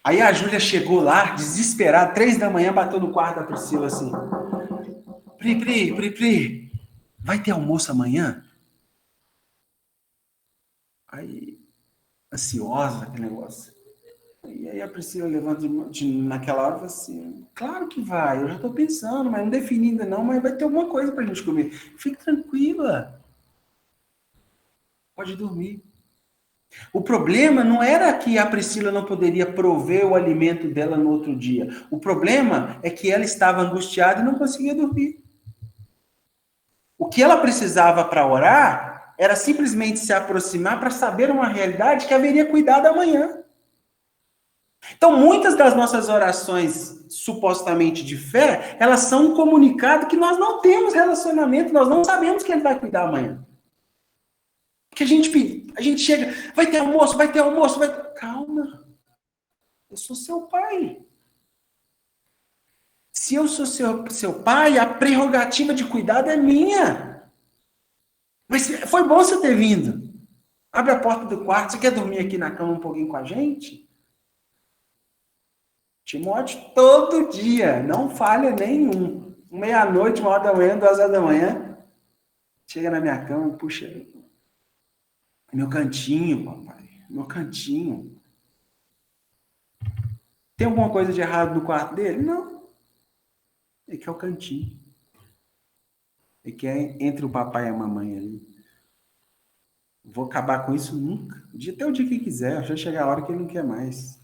Speaker 1: Aí a Júlia chegou lá, desesperada, 3 da manhã, bateu no quarto da Priscila assim. Pri, vai ter almoço amanhã? Aí, ansiosa, aquele negócio. E aí a Priscila levanta naquela hora e fala assim, claro que vai, eu já estou pensando, mas não defini ainda não, mas vai ter alguma coisa para a gente comer. Fique tranquila. Pode dormir. O problema não era que a Priscila não poderia prover o alimento dela no outro dia. O problema é que ela estava angustiada e não conseguia dormir. O que ela precisava para orar era simplesmente se aproximar para saber uma realidade que haveria cuidado amanhã. Então, muitas das nossas orações supostamente de fé, elas são um comunicado que nós não temos relacionamento, nós não sabemos que ele vai cuidar amanhã. Porque a gente chega, vai ter almoço, Calma, eu sou seu pai. Se eu sou seu pai, a prerrogativa de cuidado é minha. Mas foi bom você ter vindo. Abre a porta do quarto, você quer dormir aqui na cama um pouquinho com a gente? Timóteo, todo dia, não falha nenhum. Meia-noite, 1h da manhã, 2h da manhã, chega na minha cama, puxa, meu cantinho, papai, meu cantinho. Tem alguma coisa de errado no quarto dele? Não. Ele quer o cantinho. Ele quer entre o papai e a mamãe ali. Vou acabar com isso nunca. Até o dia que quiser, já chegar a hora que ele não quer mais.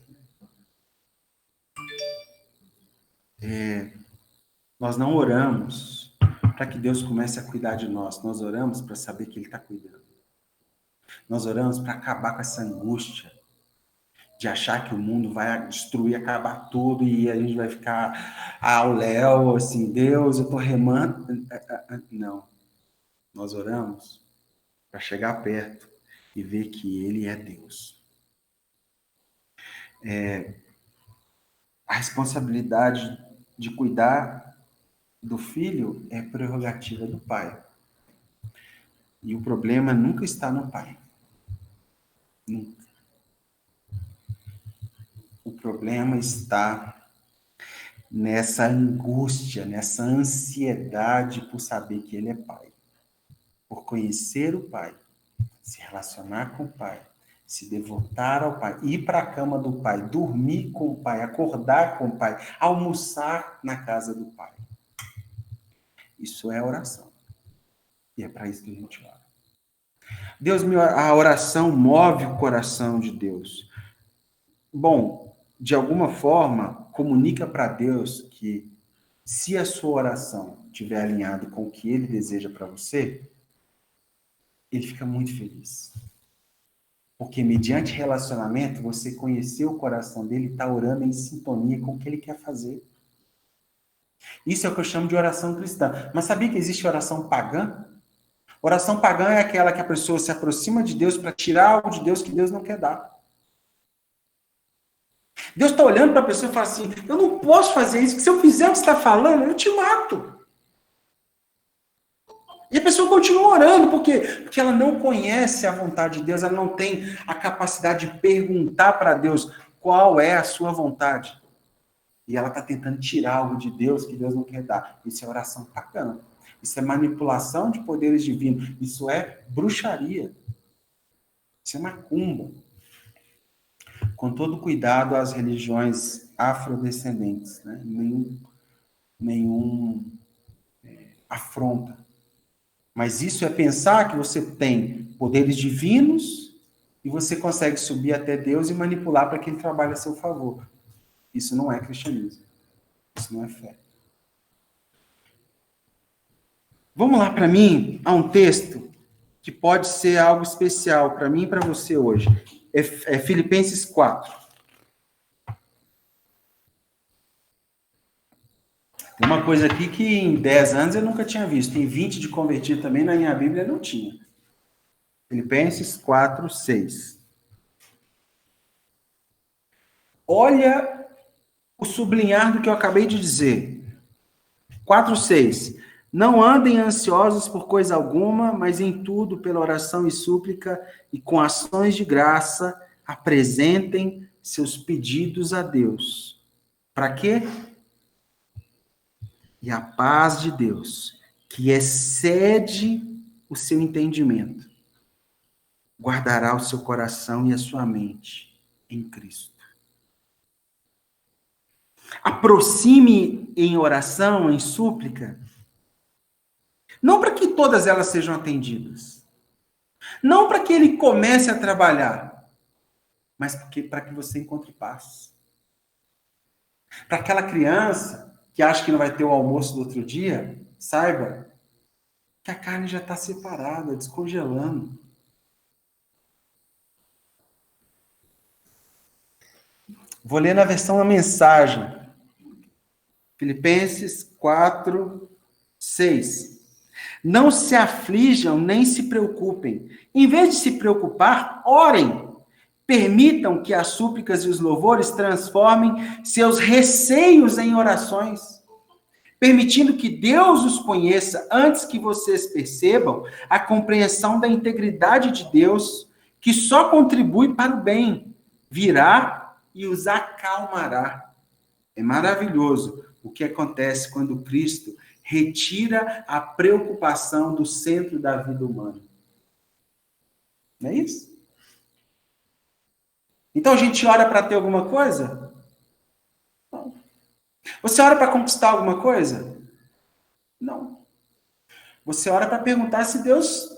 Speaker 1: Nós não oramos para que Deus comece a cuidar de nós. Nós oramos para saber que Ele está cuidando. Nós oramos para acabar com essa angústia de achar que o mundo vai destruir, acabar tudo e a gente vai ficar ao léu, assim, Deus, eu estou remando. Não. Nós oramos para chegar perto e ver que Ele é Deus. A responsabilidade de cuidar do filho é prerrogativa do pai. E o problema nunca está no pai. Nunca. O problema está nessa angústia, nessa ansiedade por saber que ele é pai. Por conhecer o pai, se relacionar com o pai, se devotar ao pai, ir para a cama do pai, dormir com o pai, acordar com o pai, almoçar na casa do pai. Isso é oração. E é para isso que a gente ora. A oração move o coração de Deus. Bom, de alguma forma, comunica para Deus que se a sua oração estiver alinhada com o que Ele deseja para você, Ele fica muito feliz. Porque mediante relacionamento, você conheceu o coração dele e está orando em sintonia com o que Ele quer fazer. Isso é o que eu chamo de oração cristã. Mas sabia que existe oração pagã? Oração pagã é aquela que a pessoa se aproxima de Deus para tirar algo de Deus que Deus não quer dar. Deus está olhando para a pessoa e fala assim, eu não posso fazer isso, porque se eu fizer o que você está falando, eu te mato. E a pessoa continua orando, por quê? Porque ela não conhece a vontade de Deus, ela não tem a capacidade de perguntar para Deus qual é a sua vontade. E ela está tentando tirar algo de Deus que Deus não quer dar. Isso é oração pagã. Isso é manipulação de poderes divinos. Isso é bruxaria. Isso é macumba. Com todo cuidado às religiões afrodescendentes, né? Nenhum afronta. Mas isso é pensar que você tem poderes divinos e você consegue subir até Deus e manipular para que ele trabalhe a seu favor. Isso não é cristianismo. Isso não é fé. Vamos lá para mim, há um texto que pode ser algo especial para mim e para você hoje. É Filipenses 4. Tem uma coisa aqui que em 10 anos eu nunca tinha visto. Em 20 de convertido também, na minha Bíblia não tinha. Filipenses 4, 6. Olha o sublinhar do que eu acabei de dizer. 4, 6. Não andem ansiosos por coisa alguma, mas em tudo, pela oração e súplica, e com ações de graça, apresentem seus pedidos a Deus. Para quê? E a paz de Deus, que excede o seu entendimento, guardará o seu coração e a sua mente em Cristo. Aproxime em oração, em súplica, não para que todas elas sejam atendidas, não para que ele comece a trabalhar, mas para que você encontre paz. Para aquela criança que acha que não vai ter o almoço do outro dia, saiba que a carne já está separada, descongelando. Vou ler na versão da mensagem. Filipenses 4, 6. Não se aflijam nem se preocupem. Em vez de se preocupar, orem. Permitam que as súplicas e os louvores transformem seus receios em orações, permitindo que Deus os conheça antes que vocês percebam a compreensão da integridade de Deus, que só contribui para o bem, virá e os acalmará. É maravilhoso o que acontece quando Cristo retira a preocupação do centro da vida humana. Não é isso? Então a gente ora para ter alguma coisa? Não. Você ora para conquistar alguma coisa? Não. Você ora para perguntar se Deus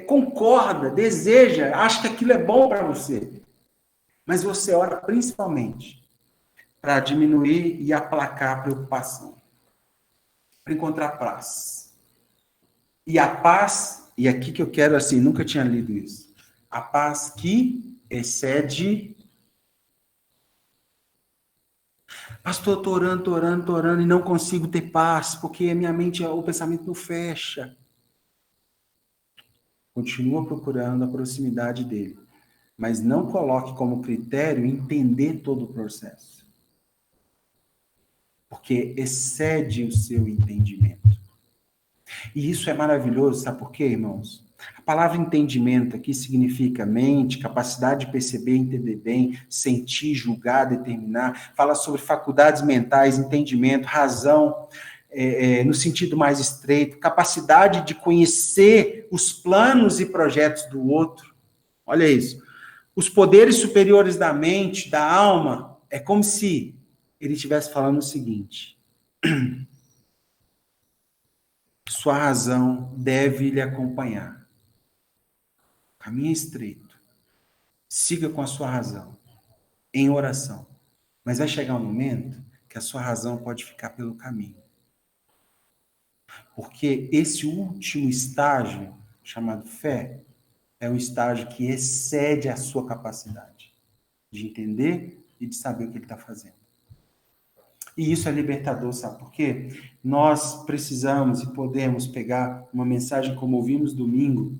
Speaker 1: concorda, deseja, acha que aquilo é bom para você. Mas você ora principalmente para diminuir e aplacar a preocupação, para encontrar paz. E a paz, e aqui que eu quero assim, nunca tinha lido isso, a paz que excede. Pastor, estou orando e não consigo ter paz, porque a minha mente, o pensamento não fecha. Continua procurando a proximidade dele, mas não coloque como critério entender todo o processo, porque excede o seu entendimento. E isso é maravilhoso, sabe por quê, irmãos? A palavra entendimento aqui significa mente, capacidade de perceber, entender bem, sentir, julgar, determinar. Fala sobre faculdades mentais, entendimento, razão, no sentido mais estreito, capacidade de conhecer os planos e projetos do outro. Olha isso. Os poderes superiores da mente, da alma, é como se ele estivesse falando o seguinte: sua razão deve lhe acompanhar. Caminho estreito. Siga com a sua razão, em oração. Mas vai chegar um momento que a sua razão pode ficar pelo caminho. Porque esse último estágio, chamado fé, é um estágio que excede a sua capacidade de entender e de saber o que ele está fazendo. E isso é libertador, sabe por quê? Nós precisamos e podemos pegar uma mensagem como ouvimos domingo,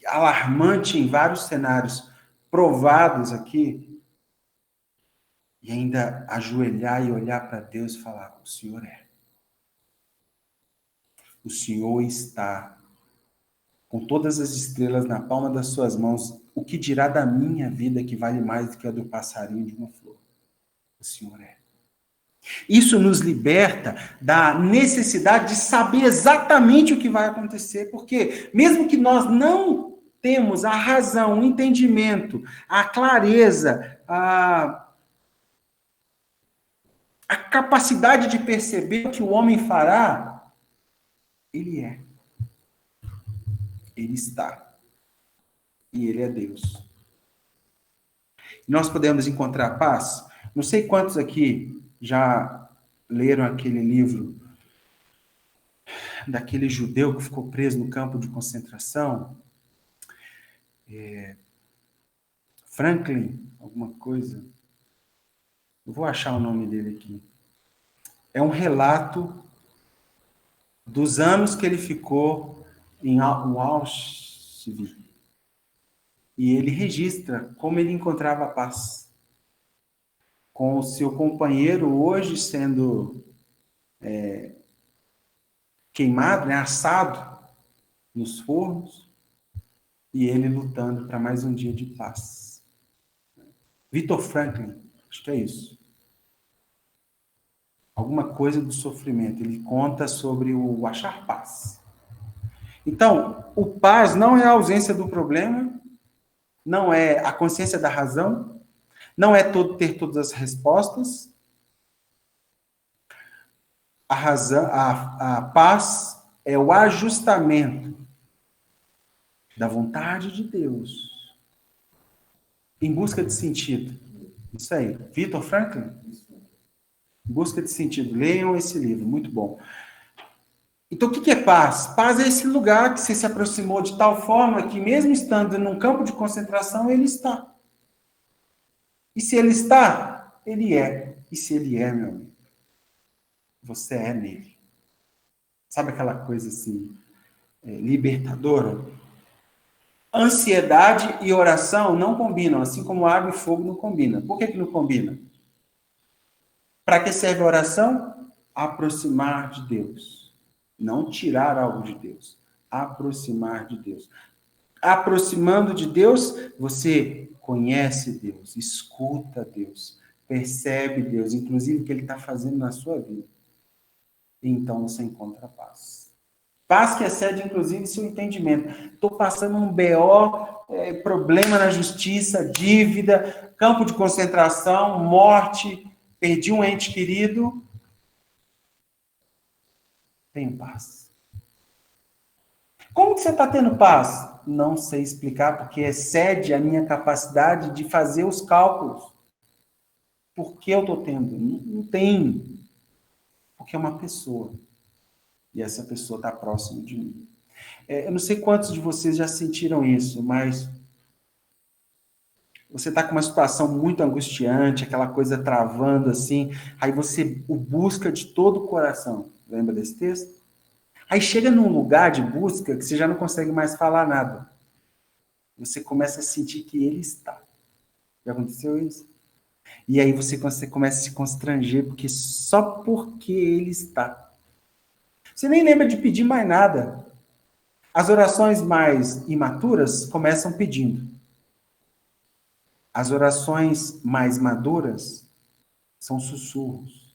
Speaker 1: alarmante em vários cenários provados aqui, e ainda ajoelhar e olhar para Deus e falar: o Senhor é. O Senhor está com todas as estrelas na palma das suas mãos. O que dirá da minha vida que vale mais do que a do passarinho de uma flor? O Senhor é. Isso nos liberta da necessidade de saber exatamente o que vai acontecer, porque mesmo que nós não temos a razão, o entendimento, a clareza, a capacidade de perceber o que o homem fará, ele é. Ele está. E ele é Deus. Nós podemos encontrar paz? Não sei quantos aqui já leram aquele livro daquele judeu que ficou preso no campo de concentração. Franklin, alguma coisa. Eu vou achar o nome dele aqui. É um relato dos anos que ele ficou em Auschwitz. E ele registra como ele encontrava paz. Com o seu companheiro hoje sendo queimado, assado nos fornos, e ele lutando para mais um dia de paz. Viktor Franklin, acho que é isso. Alguma coisa do sofrimento. Ele conta sobre o achar paz. Então, o paz não é a ausência do problema, não é a consciência da razão, não é ter todas as respostas. A razão, a paz é o ajustamento da vontade de Deus em busca de sentido. Isso aí. Viktor Franklin? Em busca de sentido. Leiam esse livro, muito bom. Então, o que é paz? Paz é esse lugar que você se aproximou de tal forma que, mesmo estando num campo de concentração, ele está. E se ele está, ele é. E se ele é, meu amigo, você é nele. Sabe aquela coisa assim, libertadora? Ansiedade e oração não combinam, assim como água e fogo não combinam. Por que não combina? Para que serve a oração? Aproximar de Deus. Não tirar algo de Deus. Aproximar de Deus. Aproximando de Deus, você conhece Deus, escuta Deus, percebe Deus, inclusive o que Ele está fazendo na sua vida. E então você encontra paz. Paz que excede, inclusive, seu entendimento. Estou passando um BO, problema na justiça, dívida, campo de concentração, morte, perdi um ente querido. Tenho paz. Como que você está tendo paz? Não sei explicar, porque excede a minha capacidade de fazer os cálculos. Por que eu estou tendo? Não tem. Porque é uma pessoa. E essa pessoa está próxima de mim. Eu não sei quantos de vocês já sentiram isso, mas você está com uma situação muito angustiante, aquela coisa travando assim, aí você o busca de todo o coração. Lembra desse texto? Aí chega num lugar de busca que você já não consegue mais falar nada. Você começa a sentir que ele está. Já aconteceu isso? E aí você começa a se constranger, porque só porque ele está. Você nem lembra de pedir mais nada. As orações mais imaturas começam pedindo. As orações mais maduras são sussurros,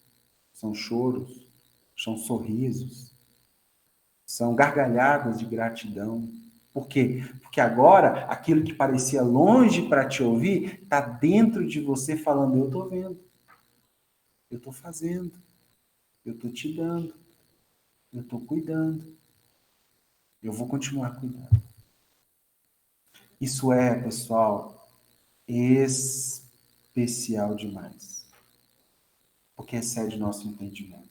Speaker 1: são choros, são sorrisos, são gargalhadas de gratidão. Por quê? Porque agora, aquilo que parecia longe para te ouvir, está dentro de você falando, eu estou vendo, eu estou fazendo, eu estou te dando, eu estou cuidando, eu vou continuar cuidando. Isso é, pessoal, especial demais. Porque excede nosso entendimento.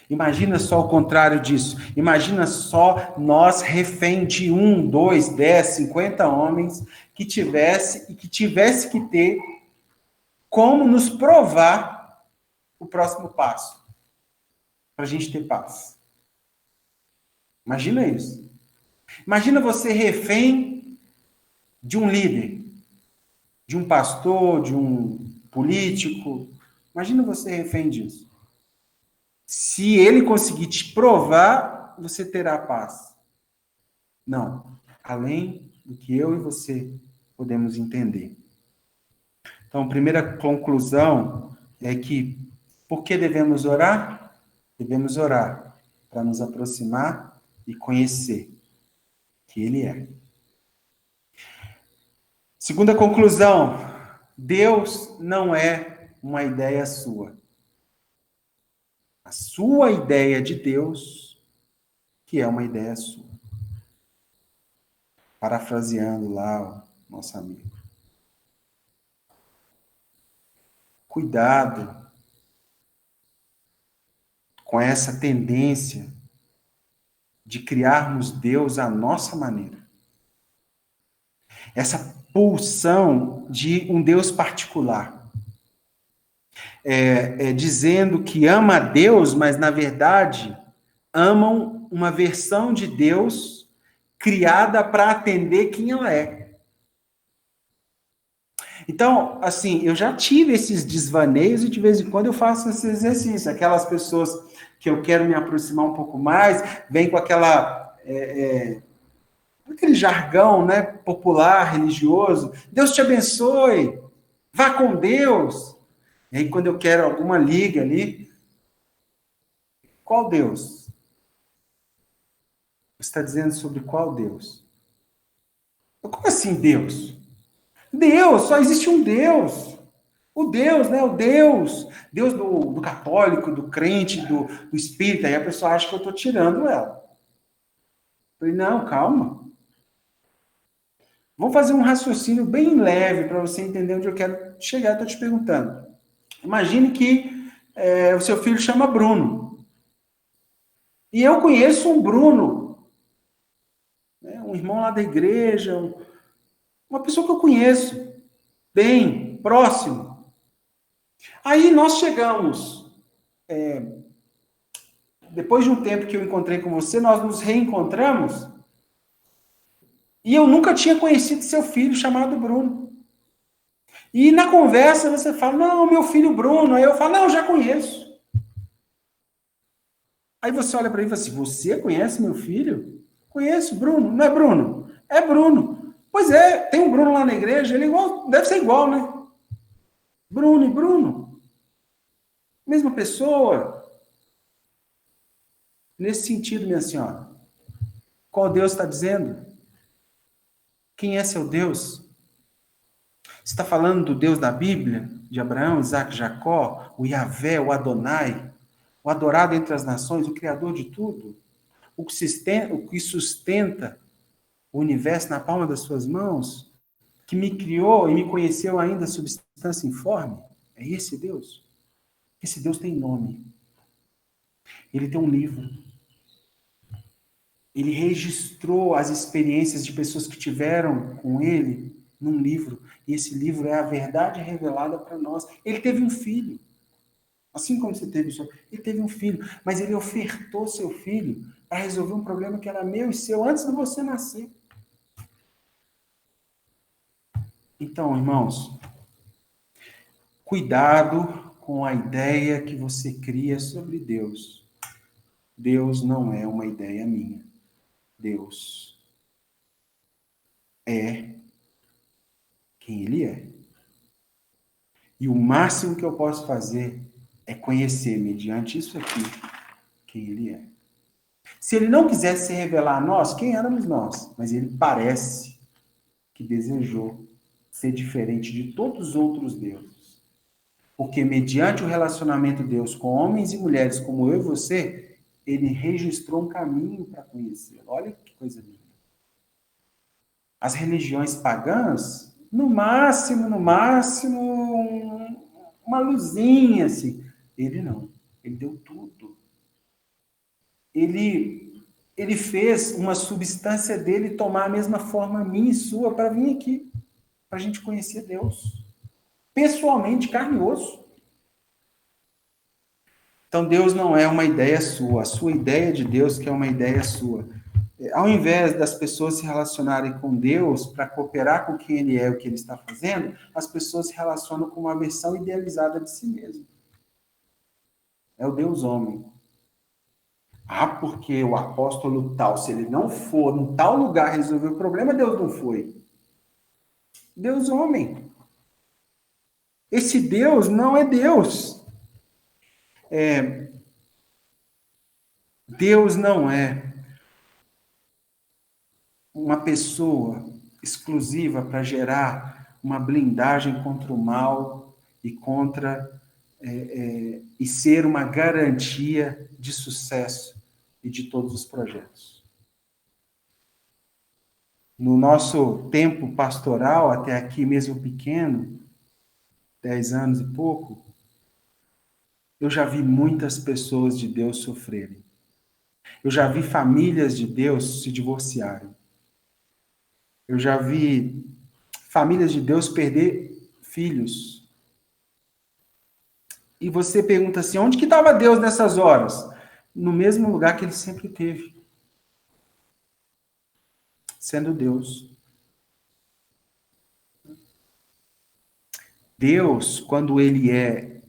Speaker 1: Imagina só o contrário disso. Imagina só nós refém de 1, 2, 10, 50 homens que tivesse que ter como nos provar o próximo passo para a gente ter paz. Imagina isso. Imagina você refém de um líder, de um pastor, de um político. Imagina você refém disso. Se ele conseguir te provar, você terá paz. Não. Além do que eu e você podemos entender. Então, a primeira conclusão é que Por que devemos orar? Devemos orar para nos aproximar e conhecer que Ele é. Segunda conclusão, Deus não é uma ideia sua. A sua ideia de Deus, que é uma ideia sua. Parafraseando lá o nosso amigo. Cuidado com essa tendência de criarmos Deus à nossa maneira. Essa pulsão de um Deus particular. Dizendo que ama a Deus, mas na verdade amam uma versão de Deus criada para atender quem ela é. Então, assim, eu já tive esses desvaneios e de vez em quando eu faço esse exercício. Aquelas pessoas que eu quero me aproximar um pouco mais, vem com aquele jargão, né, popular, religioso. Deus te abençoe, vá com Deus. E aí, quando eu quero alguma liga ali, qual Deus? Você está dizendo sobre qual Deus? Como assim Deus? Deus, só existe um Deus. O Deus, né? O Deus. Deus do católico, do crente, do espírita. Aí a pessoa acha que eu estou tirando ela. Eu falei, não, calma. Vamos fazer um raciocínio bem leve para você entender onde eu quero chegar. Estou te perguntando. Imagine que o seu filho chama Bruno. E eu conheço um Bruno, né? Um irmão lá da igreja, uma pessoa que eu conheço, bem, próximo. Aí nós chegamos, depois de um tempo que eu encontrei com você, nós nos reencontramos, e eu nunca tinha conhecido seu filho chamado Bruno. E na conversa você fala, não, meu filho Bruno. Aí eu falo, não, já conheço. Aí você olha para mim e fala assim, você conhece meu filho? Conheço, Bruno. Não é Bruno? É Bruno. Pois é, tem um Bruno lá na igreja, ele é igual, deve ser igual, né? Bruno e Bruno. Mesma pessoa. Nesse sentido, minha senhora, qual Deus está dizendo? Quem é seu Deus? Você está falando do Deus da Bíblia? De Abraão, Isaac, Jacó, o Yahvé, o Adonai, o adorado entre as nações, o Criador de tudo, o que sustenta o universo na palma das suas mãos, que me criou e me conheceu ainda substância informe? É esse Deus? Esse Deus tem nome. Ele tem um livro. Ele registrou as experiências de pessoas que tiveram com ele num livro. E esse livro é a verdade revelada para nós. Ele teve um filho. Assim como você teve o seu, ele teve um filho, mas ele ofertou seu filho para resolver um problema que era meu e seu antes de você nascer. Então, irmãos, cuidado com a ideia que você cria sobre Deus. Deus não é uma ideia minha. Deus é quem Ele é. E o máximo que eu posso fazer é conhecer, mediante isso aqui, quem Ele é. Se Ele não quisesse se revelar a nós, quem éramos nós? Mas Ele parece que desejou ser diferente de todos os outros deuses. Porque mediante o relacionamento de Deus com homens e mulheres como eu e você, Ele registrou um caminho para conhecê-lo. Olha que coisa linda. As religiões pagãs, no máximo, uma luzinha, assim. Ele não. Ele deu tudo. Ele fez uma substância dele tomar a mesma forma minha e sua para vir aqui, para a gente conhecer Deus. Pessoalmente, carne e osso. Então, Deus não é uma ideia sua. A sua ideia de Deus que é uma ideia sua. Ao invés das pessoas se relacionarem com Deus para cooperar com quem Ele é e o que Ele está fazendo, as pessoas se relacionam com uma versão idealizada de si mesmo. É o Deus homem. Ah, porque o apóstolo tal, se ele não for em tal lugar resolver o problema, Deus não foi. Deus homem. Esse Deus não é Deus. Deus não é uma pessoa exclusiva para gerar uma blindagem contra o mal e e ser uma garantia de sucesso e de todos os projetos. No nosso tempo pastoral, até aqui mesmo pequeno, 10 anos e pouco, eu já vi muitas pessoas de Deus sofrerem. Eu já vi famílias de Deus se divorciarem. Eu já vi famílias de Deus perder filhos. E você pergunta assim, onde que estava Deus nessas horas? No mesmo lugar que ele sempre teve. Sendo Deus. Deus, quando ele é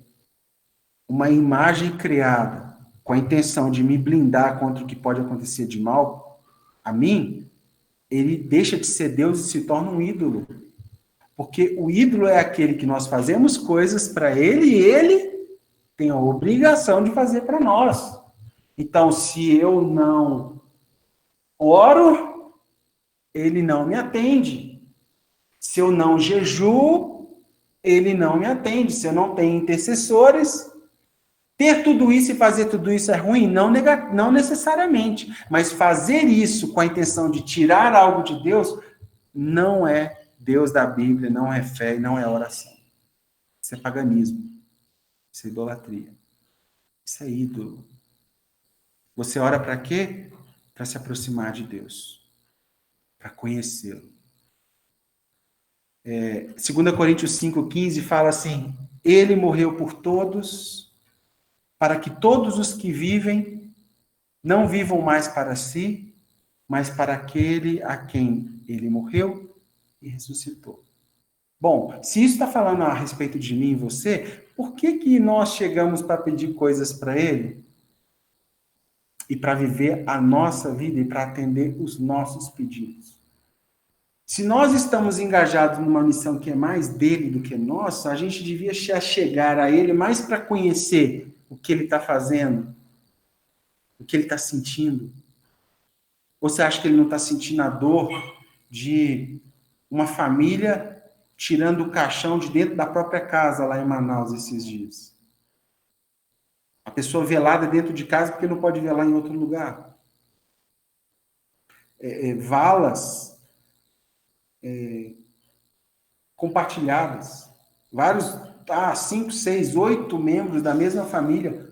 Speaker 1: uma imagem criada com a intenção de me blindar contra o que pode acontecer de mal a mim, ele deixa de ser Deus e se torna um ídolo. Porque o ídolo é aquele que nós fazemos coisas para ele e ele tem a obrigação de fazer para nós. Então, se eu não oro, ele não me atende. Se eu não jejuo, ele não me atende. Se eu não tenho intercessores, ter tudo isso e fazer tudo isso é ruim? Não necessariamente. Mas fazer isso com a intenção de tirar algo de Deus, não é Deus da Bíblia, não é fé e não é oração. Isso é paganismo. Isso é idolatria. Isso é ídolo. Você ora para quê? Para se aproximar de Deus. Para conhecê-lo. 2 Coríntios 5,15 fala assim: Ele morreu por todos, para que todos os que vivem não vivam mais para si, mas para aquele a quem ele morreu e ressuscitou. Bom, se isso está falando a respeito de mim e você, por que nós chegamos para pedir coisas para ele? E para viver a nossa vida e para atender os nossos pedidos? Se nós estamos engajados numa missão que é mais dele do que nossa, a gente devia chegar a ele mais para conhecer o que ele está fazendo, o que ele está sentindo. Ou você acha que ele não está sentindo a dor de uma família tirando o caixão de dentro da própria casa lá em Manaus esses dias? A pessoa velada dentro de casa porque não pode velar em outro lugar. Valas compartilhadas. Vários, 5, 6, 8 membros da mesma família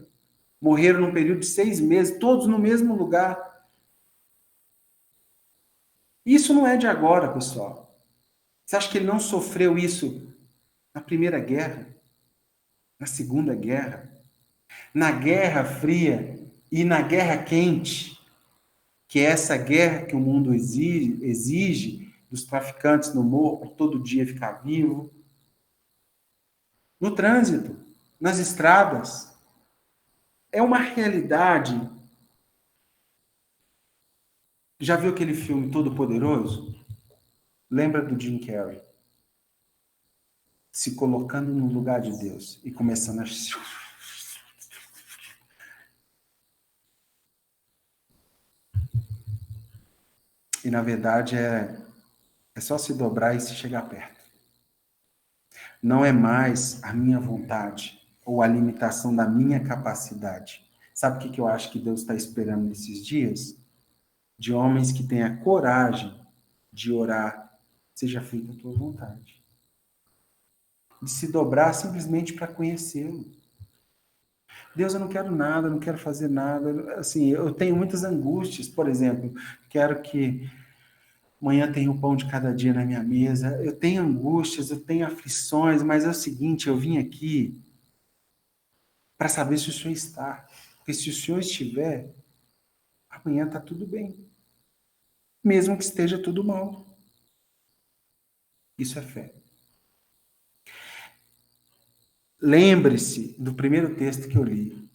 Speaker 1: morreram num período de 6 meses, todos no mesmo lugar. Isso não é de agora, pessoal. Você acha que ele não sofreu isso na Primeira Guerra? Na Segunda Guerra? Na Guerra Fria e na Guerra Quente? Que é essa guerra que o mundo exige dos traficantes no morro para todo dia ficar vivo. No trânsito, nas estradas. É uma realidade. Já viu aquele filme Todo Poderoso? Lembra do Jim Carrey? Se colocando no lugar de Deus e começando a... E na verdade é só se dobrar e se chegar perto. Não é mais a minha vontade ou a limitação da minha capacidade. Sabe o que eu acho que Deus está esperando nesses dias? De homens que tenham a coragem de orar, seja feita a tua vontade. De se dobrar simplesmente para conhecê-lo. Deus, eu não quero nada, eu não quero fazer nada. Assim, eu tenho muitas angústias, por exemplo, quero que amanhã tenha o pão de cada dia na minha mesa. Eu tenho angústias, eu tenho aflições, mas é o seguinte, eu vim aqui para saber se o Senhor está. Porque se o Senhor estiver, amanhã está tudo bem. Mesmo que esteja tudo mal. Isso é fé. Lembre-se do primeiro texto que eu li.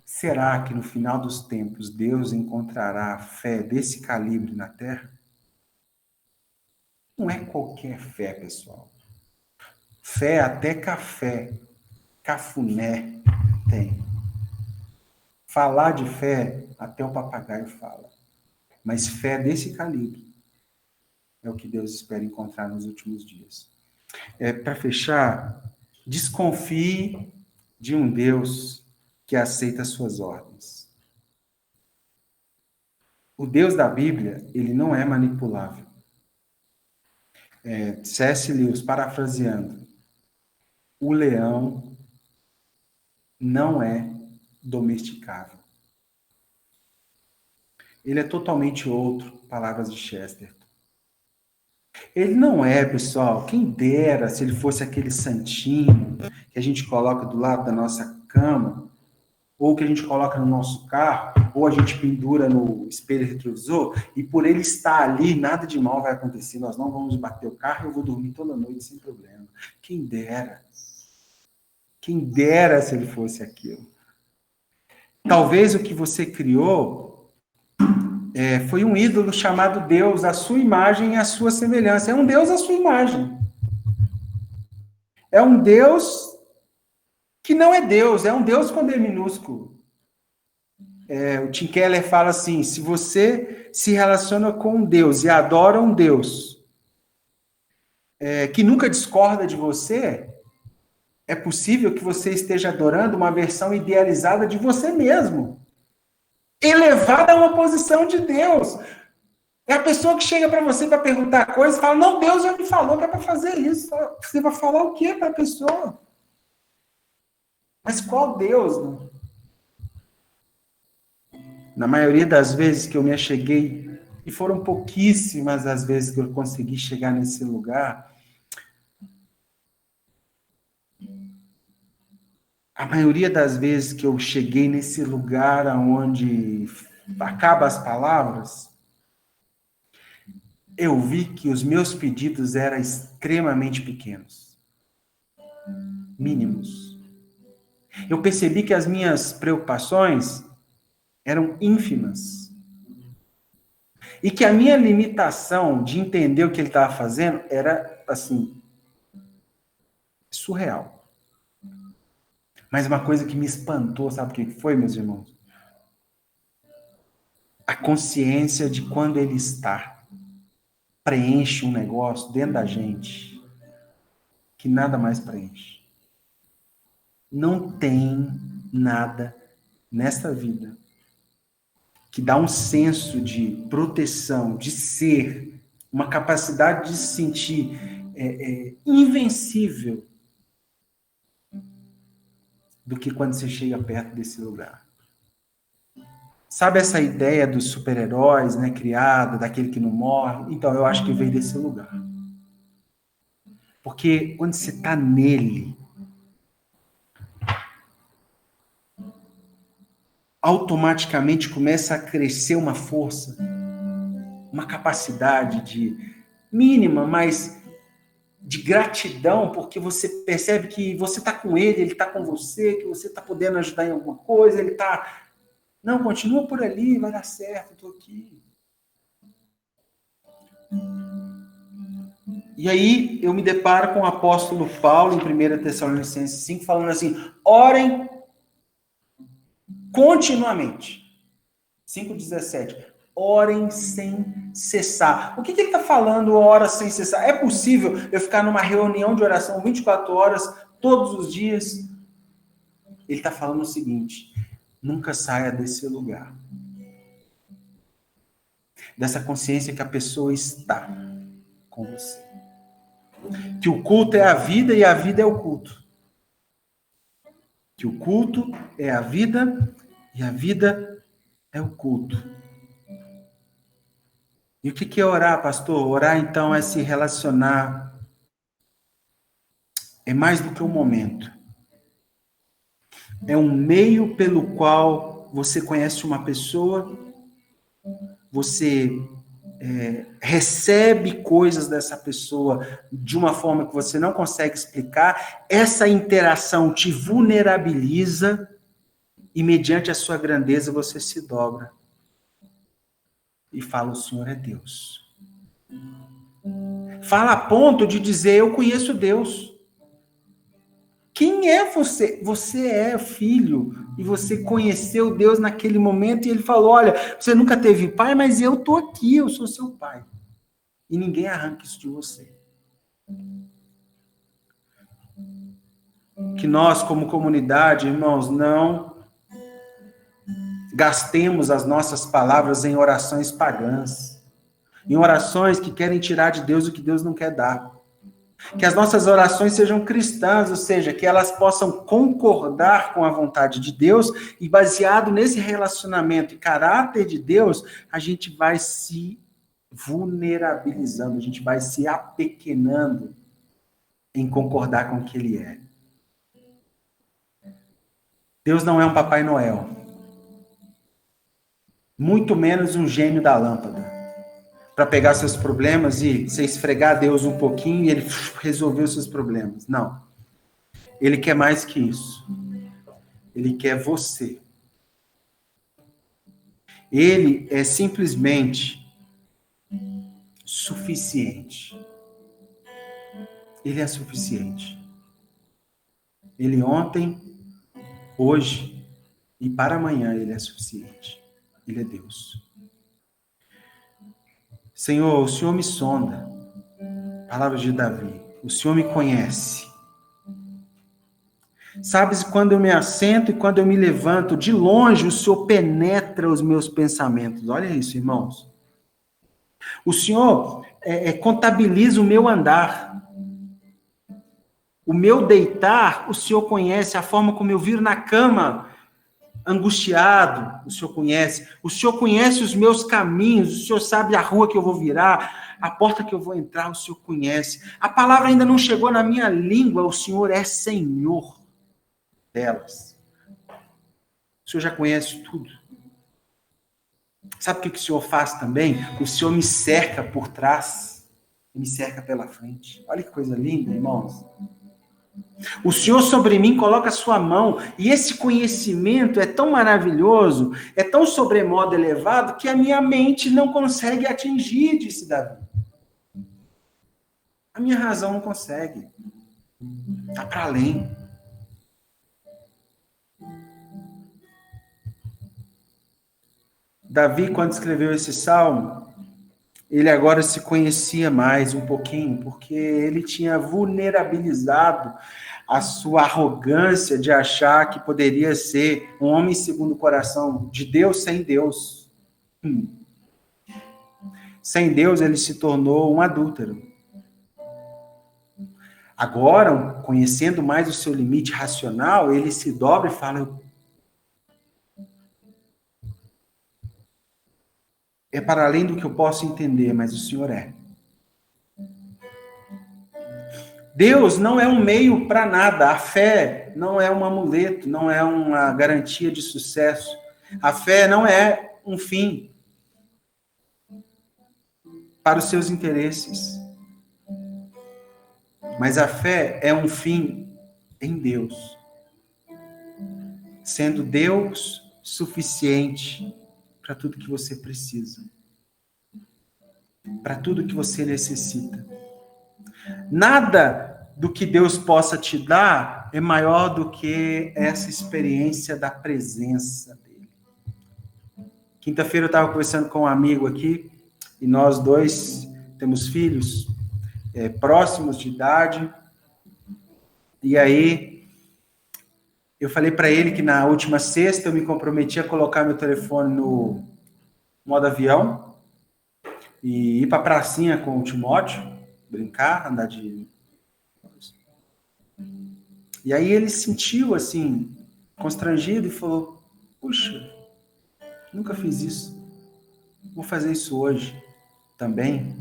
Speaker 1: Será que no final dos tempos Deus encontrará fé desse calibre na Terra? Não é qualquer fé, pessoal. Fé até café, cafuné tem. Falar de fé, até o papagaio fala. Mas fé desse calibre é o que Deus espera encontrar nos últimos dias. Para fechar, desconfie de um Deus que aceita as suas ordens. O Deus da Bíblia, ele não é manipulável. C.S. Lewis, parafraseando, o leão não é domesticável. Ele é totalmente outro, palavras de Chesterton. Ele não é, pessoal, quem dera se ele fosse aquele santinho que a gente coloca do lado da nossa cama, ou que a gente coloca no nosso carro, ou a gente pendura no espelho retrovisor, e por ele estar ali, nada de mal vai acontecer, nós não vamos bater o carro, eu vou dormir toda noite sem problema. Quem dera se ele fosse aquilo. Talvez o que você criou foi um ídolo chamado Deus, a sua imagem e a sua semelhança. É um Deus à sua imagem. É um Deus que não é Deus, é um Deus com D minúsculo. O Tim Keller fala assim, se você se relaciona com um Deus e adora um Deus que nunca discorda de você, é possível que você esteja adorando uma versão idealizada de você mesmo, elevada a uma posição de Deus. É a pessoa que chega para você para perguntar coisas e fala, não, Deus já me falou que é para fazer isso. Você vai falar o quê para a pessoa? Mas qual Deus? Né? Na maioria das vezes que eu me acheguei, e foram pouquíssimas as vezes que eu consegui chegar nesse lugar, a maioria das vezes que eu cheguei nesse lugar onde acabam as palavras, eu vi que os meus pedidos eram extremamente pequenos, mínimos. Eu percebi que as minhas preocupações eram ínfimas. E que a minha limitação de entender o que ele estava fazendo era, assim, surreal. Mas uma coisa que me espantou, sabe o que foi, meus irmãos? A consciência de quando ele está, preenche um negócio dentro da gente que nada mais preenche. Não tem nada nesta vida que dá um senso de proteção, de ser, uma capacidade de se sentir invencível do que quando você chega perto desse lugar. Sabe essa ideia dos super-heróis, né, criada, daquele que não morre? Então, eu acho que veio desse lugar. Porque quando você está nele, automaticamente começa a crescer uma força, uma capacidade de mínima, mas de gratidão, porque você percebe que você está com ele está com você, que você está podendo ajudar em alguma coisa, ele está... Não, continua por ali, vai dar certo, estou aqui. E aí eu me deparo com o apóstolo Paulo, em 1 Tessalonicenses 5, falando assim, orem continuamente. 5,17. Orem sem cessar. O que ele está falando, ora sem cessar? É possível eu ficar numa reunião de oração 24 horas, todos os dias? Ele está falando o seguinte, nunca saia desse lugar. Dessa consciência que a pessoa está com você. Que o culto é a vida e a vida é o culto. Que o culto é a vida e a vida é o culto. E o que é orar, pastor? Orar, então, é se relacionar. É mais do que um momento. É um meio pelo qual você conhece uma pessoa, você recebe coisas dessa pessoa de uma forma que você não consegue explicar. Essa interação te vulnerabiliza e, mediante a sua grandeza, você se dobra. E fala, o Senhor é Deus. Fala a ponto de dizer, eu conheço Deus. Quem é você? Você é filho e você conheceu Deus naquele momento e ele falou, olha, você nunca teve pai, mas eu estou aqui, eu sou seu pai. E ninguém arranca isso de você. Que nós, como comunidade, irmãos, não gastemos as nossas palavras em orações pagãs, em orações que querem tirar de Deus o que Deus não quer dar. Que as nossas orações sejam cristãs, ou seja, que elas possam concordar com a vontade de Deus e baseado nesse relacionamento e caráter de Deus, a gente vai se vulnerabilizando, a gente vai se apequenando em concordar com o que Ele é. Deus não é um Papai Noel, muito menos um gênio da lâmpada, para pegar seus problemas e você esfregar Deus um pouquinho e Ele resolveu os seus problemas. Não. Ele quer mais que isso. Ele quer você. Ele é simplesmente suficiente. Ele é suficiente. Ele ontem, hoje e para amanhã Ele é suficiente. Ele é Deus. Senhor, o Senhor me sonda. Palavras de Davi. O Senhor me conhece. Sabes quando eu me assento e quando eu me levanto, de longe o Senhor penetra os meus pensamentos. Olha isso, irmãos. O Senhor contabiliza o meu andar. O meu deitar, o Senhor conhece. A forma como eu viro na cama, angustiado, o Senhor conhece. O Senhor conhece os meus caminhos. O Senhor sabe a rua que eu vou virar, a porta que eu vou entrar, o Senhor conhece. A palavra ainda não chegou na minha língua, o Senhor é Senhor delas. O Senhor já conhece tudo. Sabe o que o Senhor faz também? O Senhor me cerca por trás e me cerca pela frente. Olha que coisa linda, irmãos. O Senhor sobre mim coloca a sua mão, e esse conhecimento é tão maravilhoso, é tão sobremodo elevado, que a minha mente não consegue atingir, disse Davi. A minha razão não consegue. Está para além. Davi, quando escreveu esse salmo, ele agora se conhecia mais um pouquinho, porque ele tinha vulnerabilizado a sua arrogância de achar que poderia ser um homem segundo o coração de Deus sem Deus. Sem Deus, ele se tornou um adúltero. Agora, conhecendo mais o seu limite racional, ele se dobra e fala: é para além do que eu posso entender, mas o Senhor é. Deus não é um meio para nada. A fé não é um amuleto, não é uma garantia de sucesso. A fé não é um fim para os seus interesses. Mas a fé é um fim em Deus. Sendo Deus suficiente para tudo que você precisa. Para tudo que você necessita. Nada do que Deus possa te dar é maior do que essa experiência da presença dele. Quinta-feira eu estava conversando com um amigo aqui, e nós dois temos filhos próximos de idade, e aí eu falei para ele que na última sexta eu me comprometi a colocar meu telefone no modo avião e ir para a pracinha com o Timóteo, brincar, andar de... E aí ele se sentiu assim, constrangido e falou: puxa, nunca fiz isso, vou fazer isso hoje também.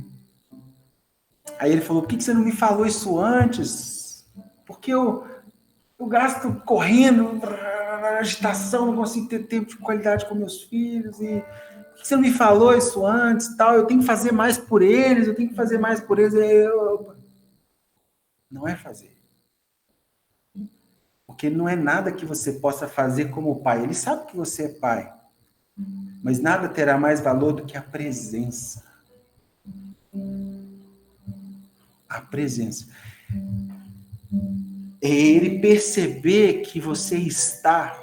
Speaker 1: Aí ele falou: por que você não me falou isso antes? Porque eu gasto correndo, agitação, não consigo ter tempo de qualidade com meus filhos, e por que você não me falou isso antes? Tal? Eu tenho que fazer mais por eles, Não é fazer. Porque não é nada que você possa fazer como pai. Ele sabe que você é pai. Mas nada terá mais valor do que a presença. A presença. É ele perceber que você está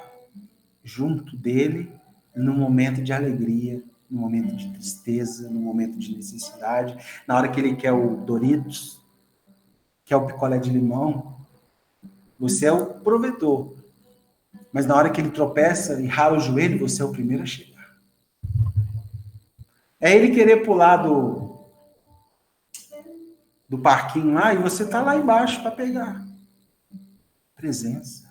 Speaker 1: junto dele no momento de alegria, no momento de tristeza, no momento de necessidade, na hora que ele quer o Doritos, quer o picolé de limão. Você é o provedor. Mas na hora que ele tropeça e rala o joelho, você é o primeiro a chegar. É ele querer pular do parquinho lá e você tá lá embaixo para pegar. Presença.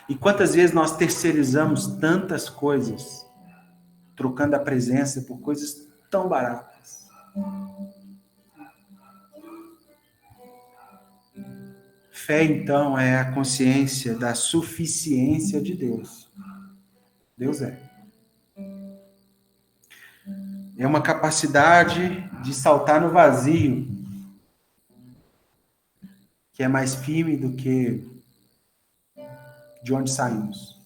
Speaker 1: E quantas vezes nós terceirizamos tantas coisas, trocando a presença por coisas tão baratas. Fé, então, é a consciência da suficiência de Deus. Deus é. É uma capacidade de saltar no vazio, que é mais firme do que de onde saímos.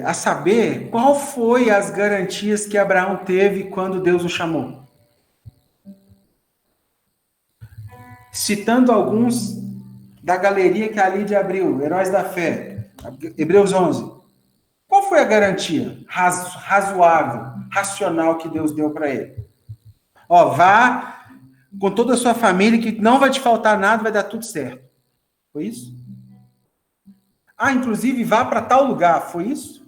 Speaker 1: A saber, qual foi as garantias que Abraão teve quando Deus o chamou? Citando alguns da galeria que a Lídia abriu, Heróis da Fé, Hebreus 11. Qual foi a garantia razoável, racional que Deus deu para ele? Vá com toda a sua família, que não vai te faltar nada, vai dar tudo certo. Foi isso? Inclusive, vá para tal lugar. Foi isso?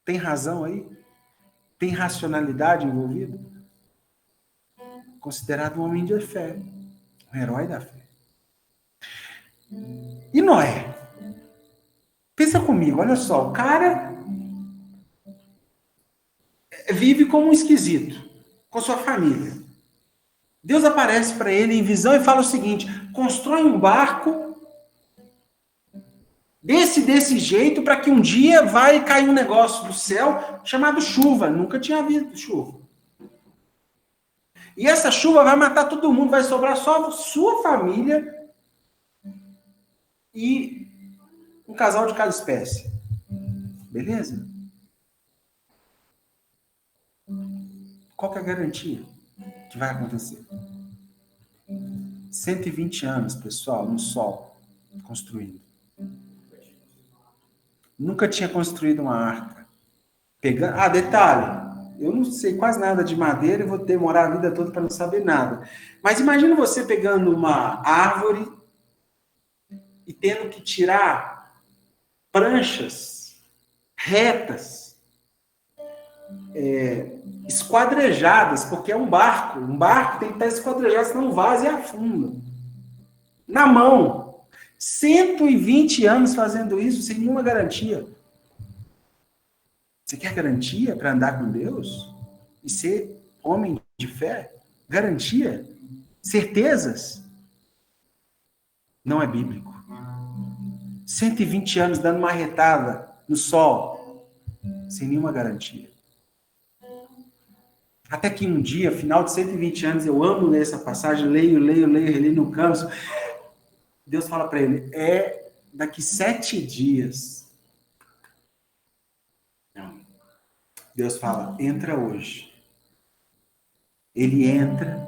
Speaker 1: Tem razão aí? Tem racionalidade envolvida? Considerado um homem de fé, um herói da fé. E Noé? Pensa comigo, olha só, o cara vive como um esquisito, com sua família. Deus aparece para ele em visão e fala o seguinte: constrói um barco desse jeito para que um dia vai cair um negócio do céu chamado chuva. Nunca tinha visto chuva. E essa chuva vai matar todo mundo, vai sobrar só sua família e um casal de cada espécie. Beleza? Qual que é a garantia que vai acontecer? 120 anos, pessoal, no sol, construindo. Nunca tinha construído uma arca. Detalhe, eu não sei quase nada de madeira e vou demorar a vida toda para não saber nada. Mas imagina você pegando uma árvore e tendo que tirar pranchas retas, esquadrejadas, porque é um barco. Um barco tem que estar esquadrejado, senão vaza e afunda. Na mão. 120 anos fazendo isso sem nenhuma garantia. Você quer garantia para andar com Deus? E ser homem de fé? Garantia? Certezas? Não é bíblico. 120 anos dando uma retada no sol, sem nenhuma garantia. Até que um dia, final de 120 anos, eu amo ler essa passagem, leio, no canso. Deus fala para ele, daqui 7 dias. Não. Deus fala, entra hoje. Ele entra,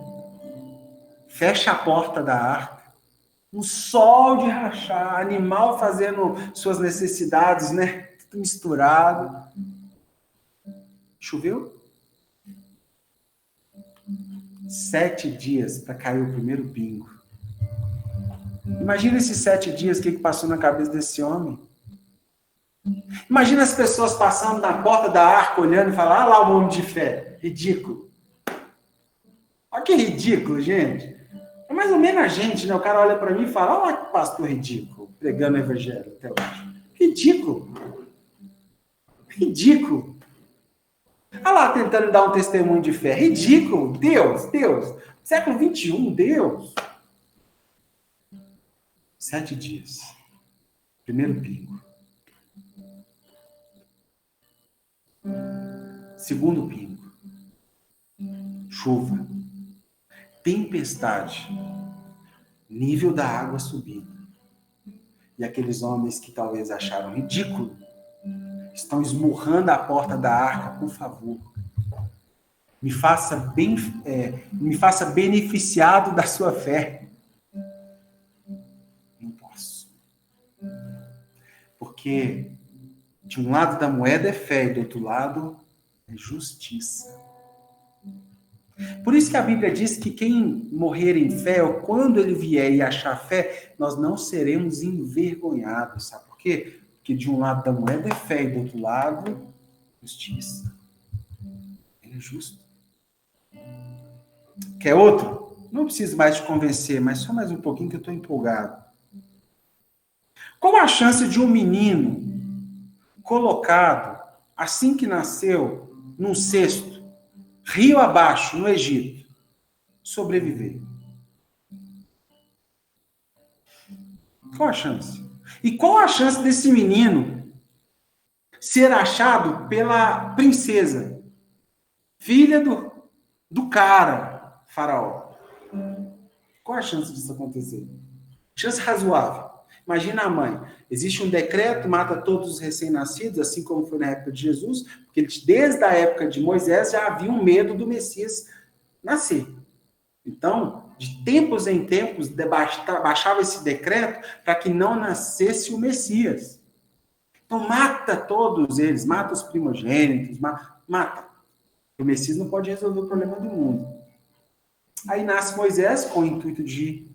Speaker 1: fecha a porta da arca, um sol de rachar, animal fazendo suas necessidades, né? Tudo misturado. Choveu? 7 dias para cair o primeiro pingo. Imagina esses 7 dias, o que passou na cabeça desse homem. Imagina as pessoas passando na porta da arca, olhando e falando, lá o homem de fé, ridículo. Olha que ridículo, gente. É mais ou menos a gente, né? O cara olha para mim e fala, olha que pastor ridículo, pregando o evangelho até hoje. Ridículo. Ridículo. Olha lá, tentando dar um testemunho de fé. Ridículo. Deus. Século 21, Deus. 7 dias. Primeiro pingo. Segundo pingo. Chuva. Tempestade. Nível da água subindo. E aqueles homens que talvez acharam ridículo estão esmurrando a porta da arca, por favor. Me faça beneficiado da sua fé. Porque de um lado da moeda é fé e do outro lado é justiça. Por isso que a Bíblia diz que quem morrer em fé, ou quando ele vier e achar fé, nós não seremos envergonhados. Sabe por quê? Porque de um lado da moeda é fé e do outro lado, justiça. Ele é justo. Quer outro? Não preciso mais te convencer, mas só mais um pouquinho que eu estou empolgado. Qual a chance de um menino colocado, assim que nasceu, num cesto, rio abaixo, no Egito, sobreviver? Qual a chance? E qual a chance desse menino ser achado pela princesa, filha do cara, faraó? Qual a chance disso acontecer? Chance razoável. Imagina a mãe. Existe um decreto, mata todos os recém-nascidos, assim como foi na época de Jesus, porque desde a época de Moisés já havia um medo do Messias nascer. Então, de tempos em tempos, baixava esse decreto para que não nascesse o Messias. Então, mata todos eles, mata os primogênitos, mata. O Messias não pode resolver o problema do mundo. Aí nasce Moisés com o intuito de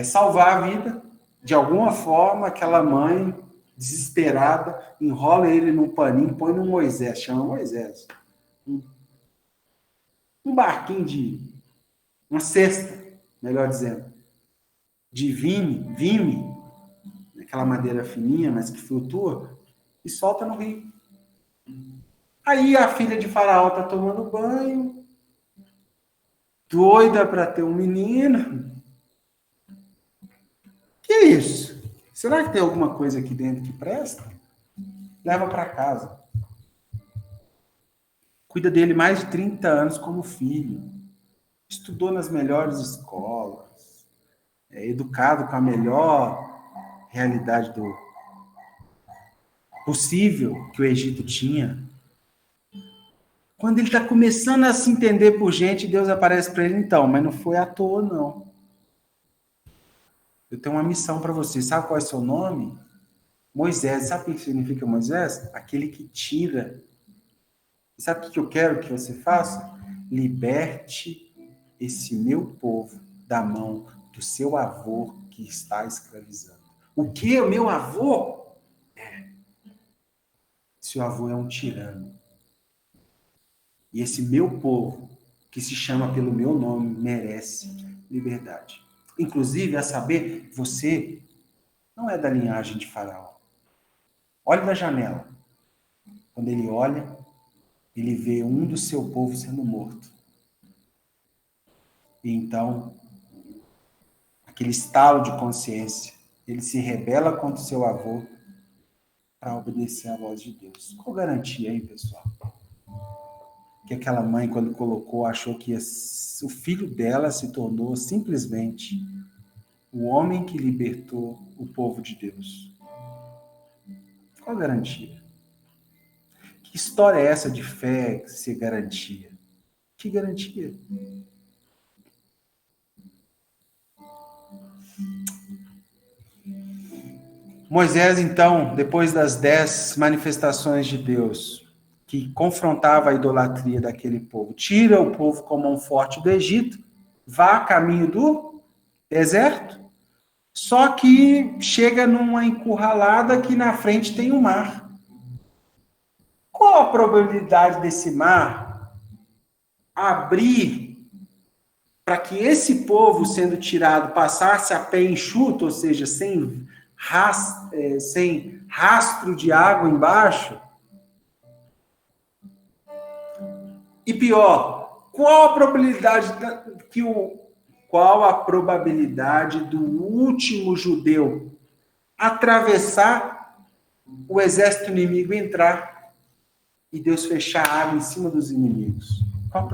Speaker 1: salvar a vida. De alguma forma, aquela mãe desesperada enrola ele num paninho, põe no Moisés, chama Moisés. Um barquinho uma cesta, melhor dizendo, de vime, aquela madeira fininha, mas que flutua, e solta no rio. Aí a filha de Faraó está tomando banho, doida para ter um menino. Que isso? Será que tem alguma coisa aqui dentro que presta? Leva para casa. Cuida dele mais de 30 anos como filho. Estudou nas melhores escolas. É educado com a melhor realidade do possível que o Egito tinha. Quando ele está começando a se entender por gente, Deus aparece para ele, então, mas não foi à toa, não. Eu tenho uma missão para você. Sabe qual é o seu nome? Moisés. Sabe o que significa Moisés? Aquele que tira. Sabe o que eu quero que você faça? Liberte esse meu povo da mão do seu avô que está escravizando. O que? O meu avô? Seu avô é um tirano. E esse meu povo, que se chama pelo meu nome, merece liberdade. Inclusive, a saber, você não é da linhagem de Faraó. Olhe da janela. Quando ele olha, ele vê um do seu povo sendo morto. E então, aquele estalo de consciência, ele se rebela contra o seu avô para obedecer à voz de Deus. Qual garantia, hein, pessoal? Que aquela mãe, quando colocou, achou que o filho dela se tornou simplesmente o homem que libertou o povo de Deus. Qual a garantia? Que história é essa de fé ser garantia? Que garantia? Moisés, então, depois das 10 manifestações de Deus, que confrontava a idolatria daquele povo, tira o povo como um forte do Egito, vá a caminho do deserto, só que chega numa encurralada que na frente tem um mar. Qual a probabilidade desse mar abrir para que esse povo sendo tirado passasse a pé enxuto, ou seja, sem rastro de água embaixo? E pior, qual a probabilidade do último judeu atravessar o exército inimigo e entrar e Deus fechar a água em cima dos inimigos? Qual a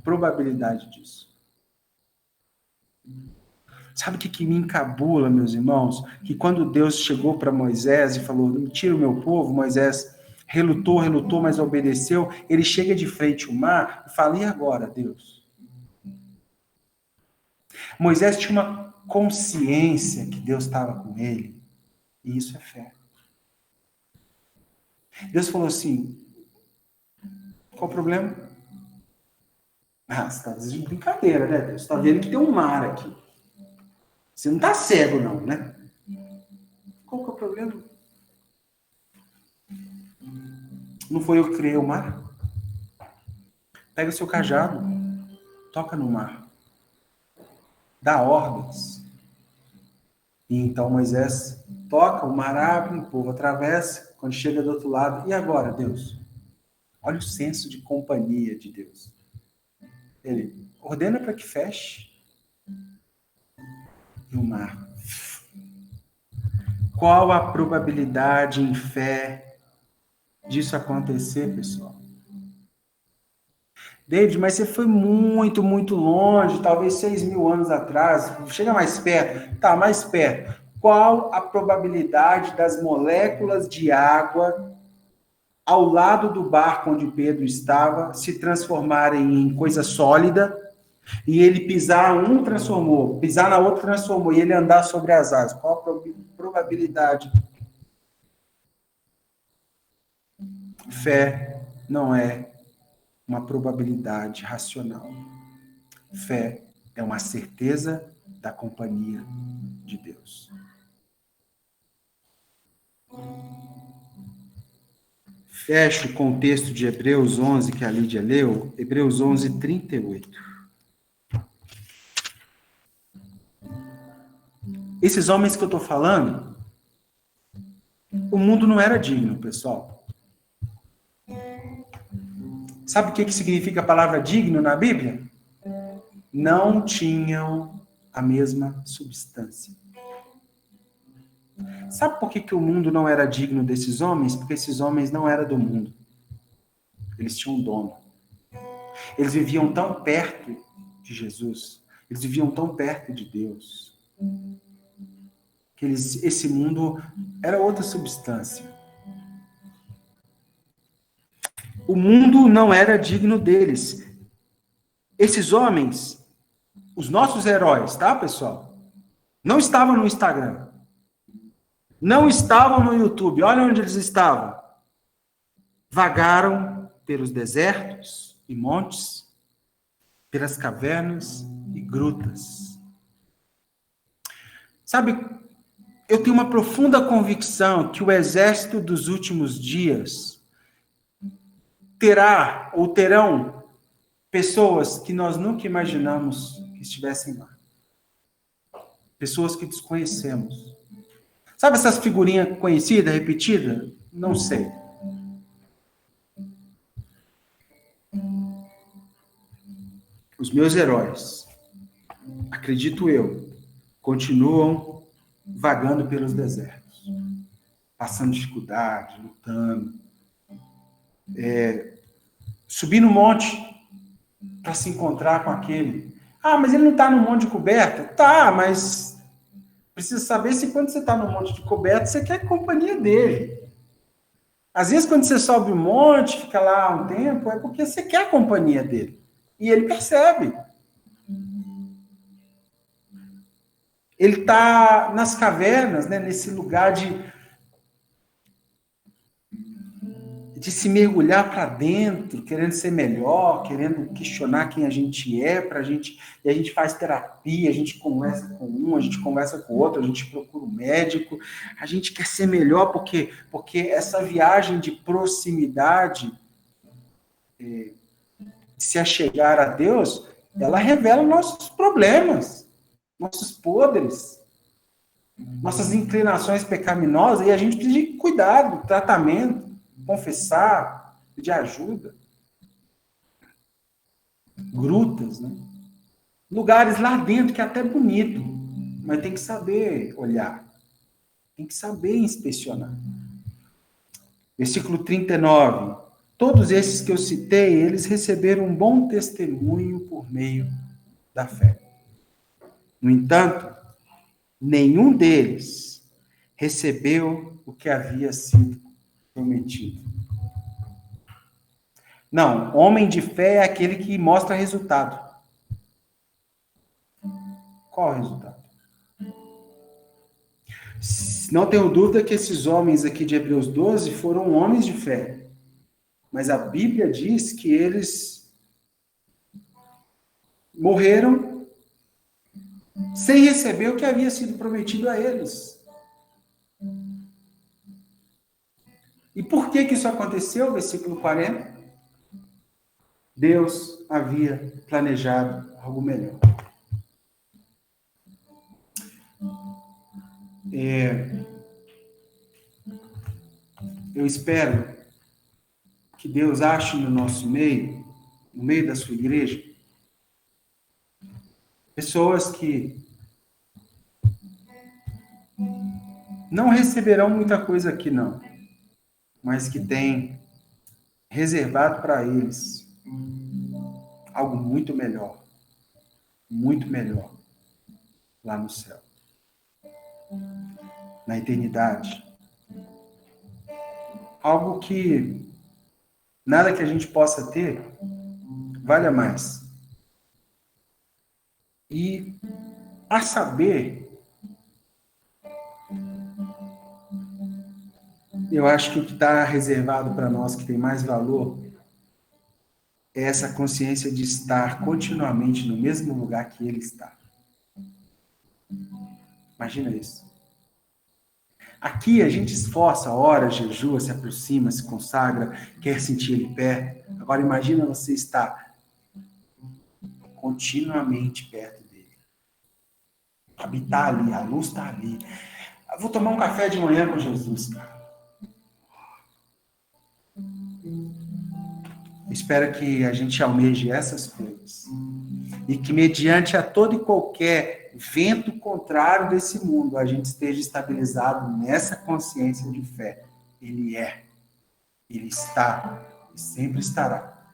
Speaker 1: probabilidade disso? Sabe o que me encabula, meus irmãos? Que quando Deus chegou para Moisés e falou, tira o meu povo, Moisés relutou, mas obedeceu. Ele chega de frente ao mar e fala, e agora, Deus? Moisés tinha uma consciência que Deus estava com ele. E isso é fé. Deus falou assim, qual o problema? Ah, você está de brincadeira, né, Deus? Você está vendo que tem um mar aqui. Você não está cego, não, né? Qual que é o problema? Não foi eu que criei o mar? Pega o seu cajado, toca no mar, dá ordens. E então Moisés toca, o mar abre, o povo atravessa, quando chega do outro lado. E agora, Deus? Olha o senso de companhia de Deus. Ele ordena para que feche. E o mar. Qual a probabilidade em fé disso acontecer, pessoal? David, mas você foi muito, muito longe, talvez 6.000 anos atrás. Chega mais perto. Tá, mais perto. Qual a probabilidade das moléculas de água ao lado do barco onde Pedro estava se transformarem em coisa sólida e ele pisar um transformou, pisar na outra transformou e ele andar sobre as águas? Qual a probabilidade? Fé não é uma probabilidade racional. Fé é uma certeza da companhia de Deus. Fecho com o texto de Hebreus 11, que a Lídia leu, Hebreus 11, 38. Esses homens que eu estou falando, o mundo não era digno, pessoal. Sabe o que significa a palavra digno na Bíblia? Não tinham a mesma substância. Sabe por que o mundo não era digno desses homens? Porque esses homens não eram do mundo. Eles tinham um dono. Eles viviam tão perto de Jesus. Eles viviam tão perto de Deus. Que esse mundo era outra substância. O mundo não era digno deles. Esses homens, os nossos heróis, tá, pessoal? Não estavam no Instagram. Não estavam no YouTube. Olha onde eles estavam. Vagaram pelos desertos e montes, pelas cavernas e grutas. Sabe, eu tenho uma profunda convicção que o exército dos últimos dias terão pessoas que nós nunca imaginamos que estivessem lá. Pessoas que desconhecemos. Sabe essas figurinhas conhecidas, repetidas? Não sei. Os meus heróis, acredito eu, continuam vagando pelos desertos, passando dificuldade, lutando, subindo um monte para se encontrar com aquele. Ah, mas ele não está no monte de coberta? Tá, mas precisa saber se quando você está no monte de coberta, você quer a companhia dele. Às vezes, quando você sobe um monte, fica lá um tempo, é porque você quer a companhia dele. E ele percebe. Ele está nas cavernas, né, nesse lugar de se mergulhar para dentro, querendo ser melhor, querendo questionar quem a gente é, e a gente faz terapia, a gente conversa com um, a gente conversa com o outro, a gente procura um médico, a gente quer ser melhor porque essa viagem de proximidade, de se achegar a Deus, ela revela nossos problemas, nossos podres, nossas inclinações pecaminosas, e a gente precisa de cuidado, tratamento, confessar, pedir ajuda. Grutas, né? Lugares lá dentro que é até bonito, mas tem que saber olhar, tem que saber inspecionar. Versículo 39. Todos esses que eu citei, eles receberam um bom testemunho por meio da fé. No entanto, nenhum deles recebeu o que havia sido prometido. Não, homem de fé é aquele que mostra resultado. Qual o resultado? Não tenho dúvida que esses homens aqui de Hebreus 12 foram homens de fé. Mas a Bíblia diz que eles morreram sem receber o que havia sido prometido a eles. E por que isso aconteceu? Versículo 40. Deus havia planejado algo melhor. Eu espero que Deus ache no nosso meio, no meio da sua igreja, pessoas que não receberão muita coisa aqui, não, mas que têm reservado para eles algo muito melhor lá no céu, na eternidade. Algo que nada que a gente possa ter valha mais. E a saber, eu acho que o que está reservado para nós, que tem mais valor, é essa consciência de estar continuamente no mesmo lugar que Ele está. Imagina isso. Aqui a gente esforça, ora, jejua, se aproxima, se consagra, quer sentir Ele perto. Agora imagina você estar continuamente perto dele. Habitar ali, a luz está ali. Eu vou tomar um café de manhã com Jesus, cara. Espero que a gente almeje essas coisas. E que mediante a todo e qualquer vento contrário desse mundo, a gente esteja estabilizado nessa consciência de fé. Ele é. Ele está. E sempre estará.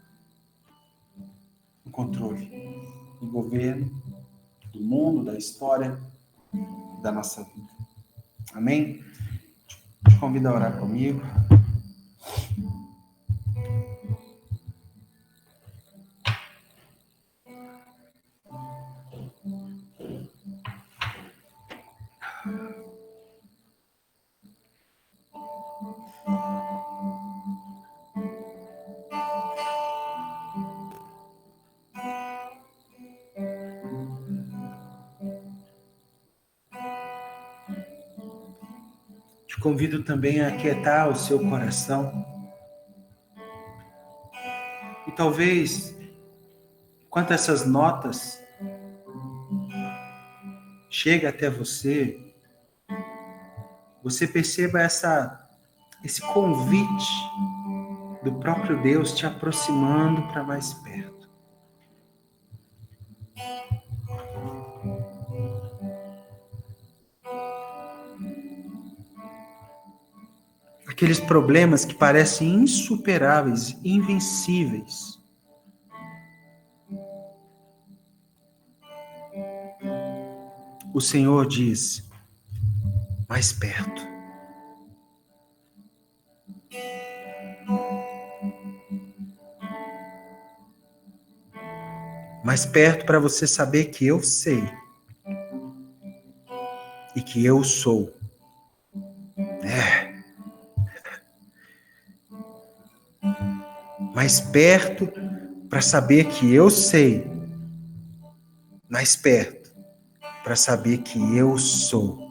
Speaker 1: No controle do governo, do mundo, da história, da nossa vida. Amém? Te convido a orar comigo. Te convido também a aquietar o seu coração. E talvez, enquanto essas notas chegam até você, você perceba esse convite do próprio Deus te aproximando para mais perto. Aqueles problemas que parecem insuperáveis, invencíveis. O Senhor diz, mais perto. Mais perto para você saber que eu sei. E que eu sou. Mais perto para saber que eu sei. Mais perto para saber que eu sou.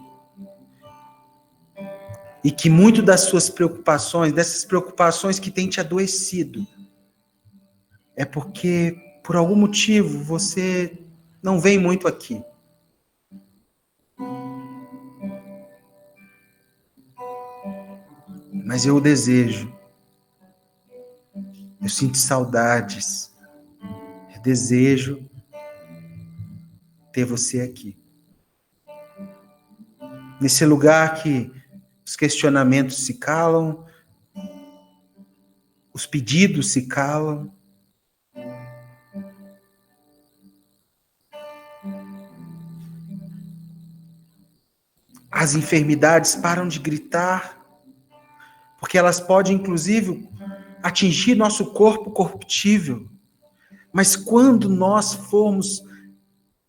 Speaker 1: E que muito das suas preocupações, dessas preocupações que têm te adoecido, é porque, por algum motivo, você não vem muito aqui. Mas eu o desejo. Eu sinto saudades. Eu desejo ter você aqui. Nesse lugar que os questionamentos se calam, os pedidos se calam. As enfermidades param de gritar, porque elas podem, inclusive, atingir nosso corpo corruptível. Mas quando nós formos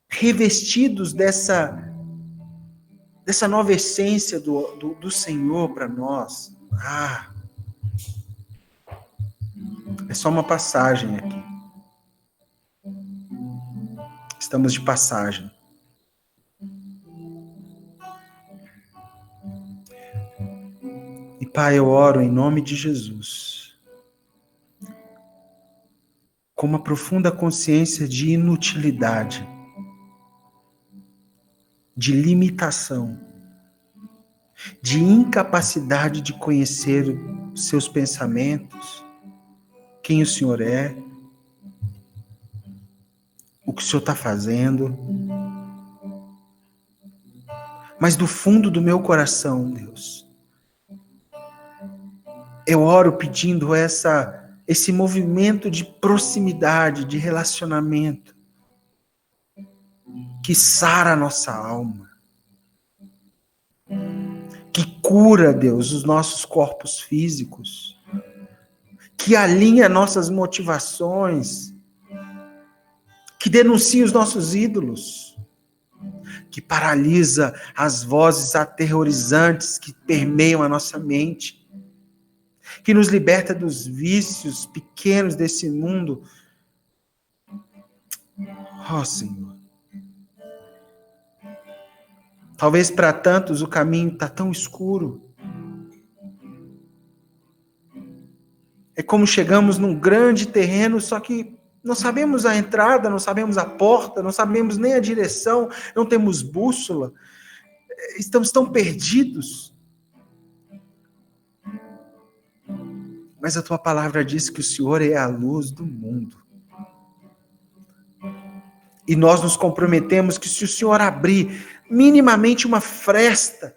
Speaker 1: revestidos dessa dessa nova essência do Senhor para nós. É só uma passagem aqui. Estamos de passagem. E Pai, eu oro em nome de Jesus, com uma profunda consciência de inutilidade, de limitação, de incapacidade de conhecer os seus pensamentos, quem o Senhor é, o que o Senhor está fazendo. Mas do fundo do meu coração, Deus, eu oro pedindo esse movimento de proximidade, de relacionamento, que sara a nossa alma, que cura, Deus, os nossos corpos físicos, que alinha nossas motivações, que denuncia os nossos ídolos, que paralisa as vozes aterrorizantes que permeiam a nossa mente, que nos liberta dos vícios pequenos desse mundo. Ó Senhor, talvez para tantos o caminho está tão escuro. É como chegamos num grande terreno, só que não sabemos a entrada, não sabemos a porta, não sabemos nem a direção, não temos bússola, estamos tão perdidos. Mas a tua palavra diz que o Senhor é a luz do mundo. E nós nos comprometemos que se o Senhor abrir minimamente uma fresta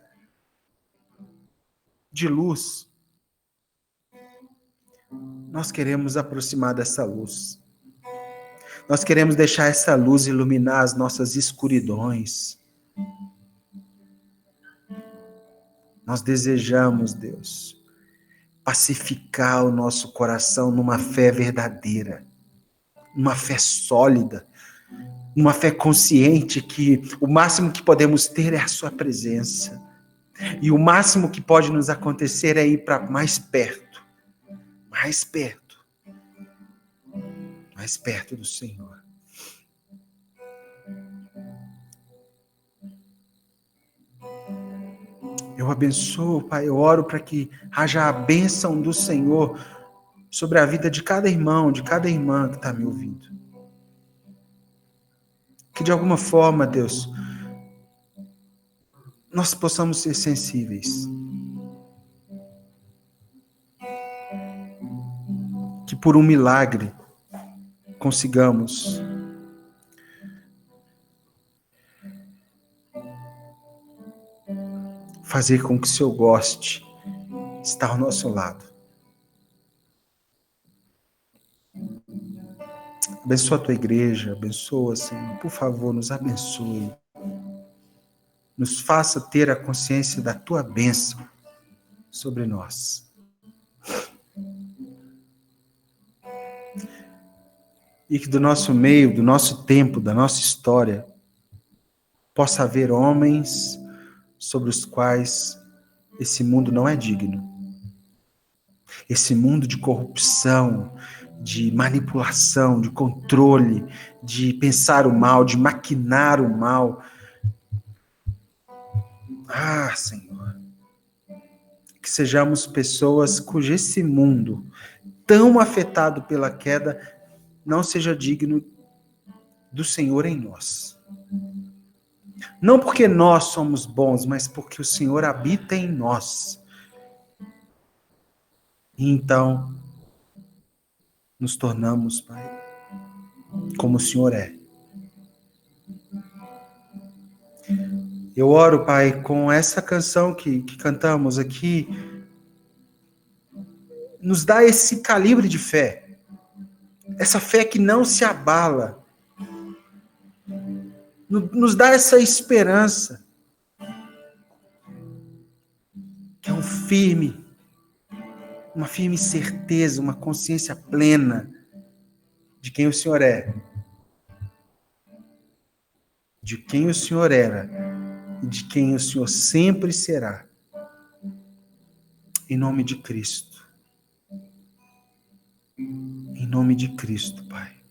Speaker 1: de luz, nós queremos aproximar dessa luz. Nós queremos deixar essa luz iluminar as nossas escuridões. Nós desejamos, Deus, pacificar o nosso coração numa fé verdadeira, uma fé sólida, uma fé consciente que o máximo que podemos ter é a sua presença. E o máximo que pode nos acontecer é ir para mais perto do Senhor. Eu abençoo, Pai, eu oro para que haja a bênção do Senhor sobre a vida de cada irmão, de cada irmã que está me ouvindo. Que de alguma forma, Deus, nós possamos ser sensíveis. Que por um milagre consigamos fazer com que o Senhor goste de estar ao nosso lado. Abençoa a tua igreja, abençoa, Senhor. Por favor, nos abençoe. Nos faça ter a consciência da tua bênção sobre nós. E que do nosso meio, do nosso tempo, da nossa história, possa haver homens sobre os quais esse mundo não é digno. Esse mundo de corrupção, de manipulação, de controle, de pensar o mal, de maquinar o mal. Senhor, que sejamos pessoas cujo esse mundo, tão afetado pela queda, não seja digno do Senhor em nós. Não porque nós somos bons, mas porque o Senhor habita em nós. E então, nos tornamos, Pai, como o Senhor é. Eu oro, Pai, com essa canção que cantamos aqui, nos dá esse calibre de fé. Essa fé que não se abala. Nos dá essa esperança. Que é uma firme certeza, uma consciência plena de quem o Senhor é. De quem o Senhor era e de quem o Senhor sempre será. Em nome de Cristo. Em nome de Cristo, Pai.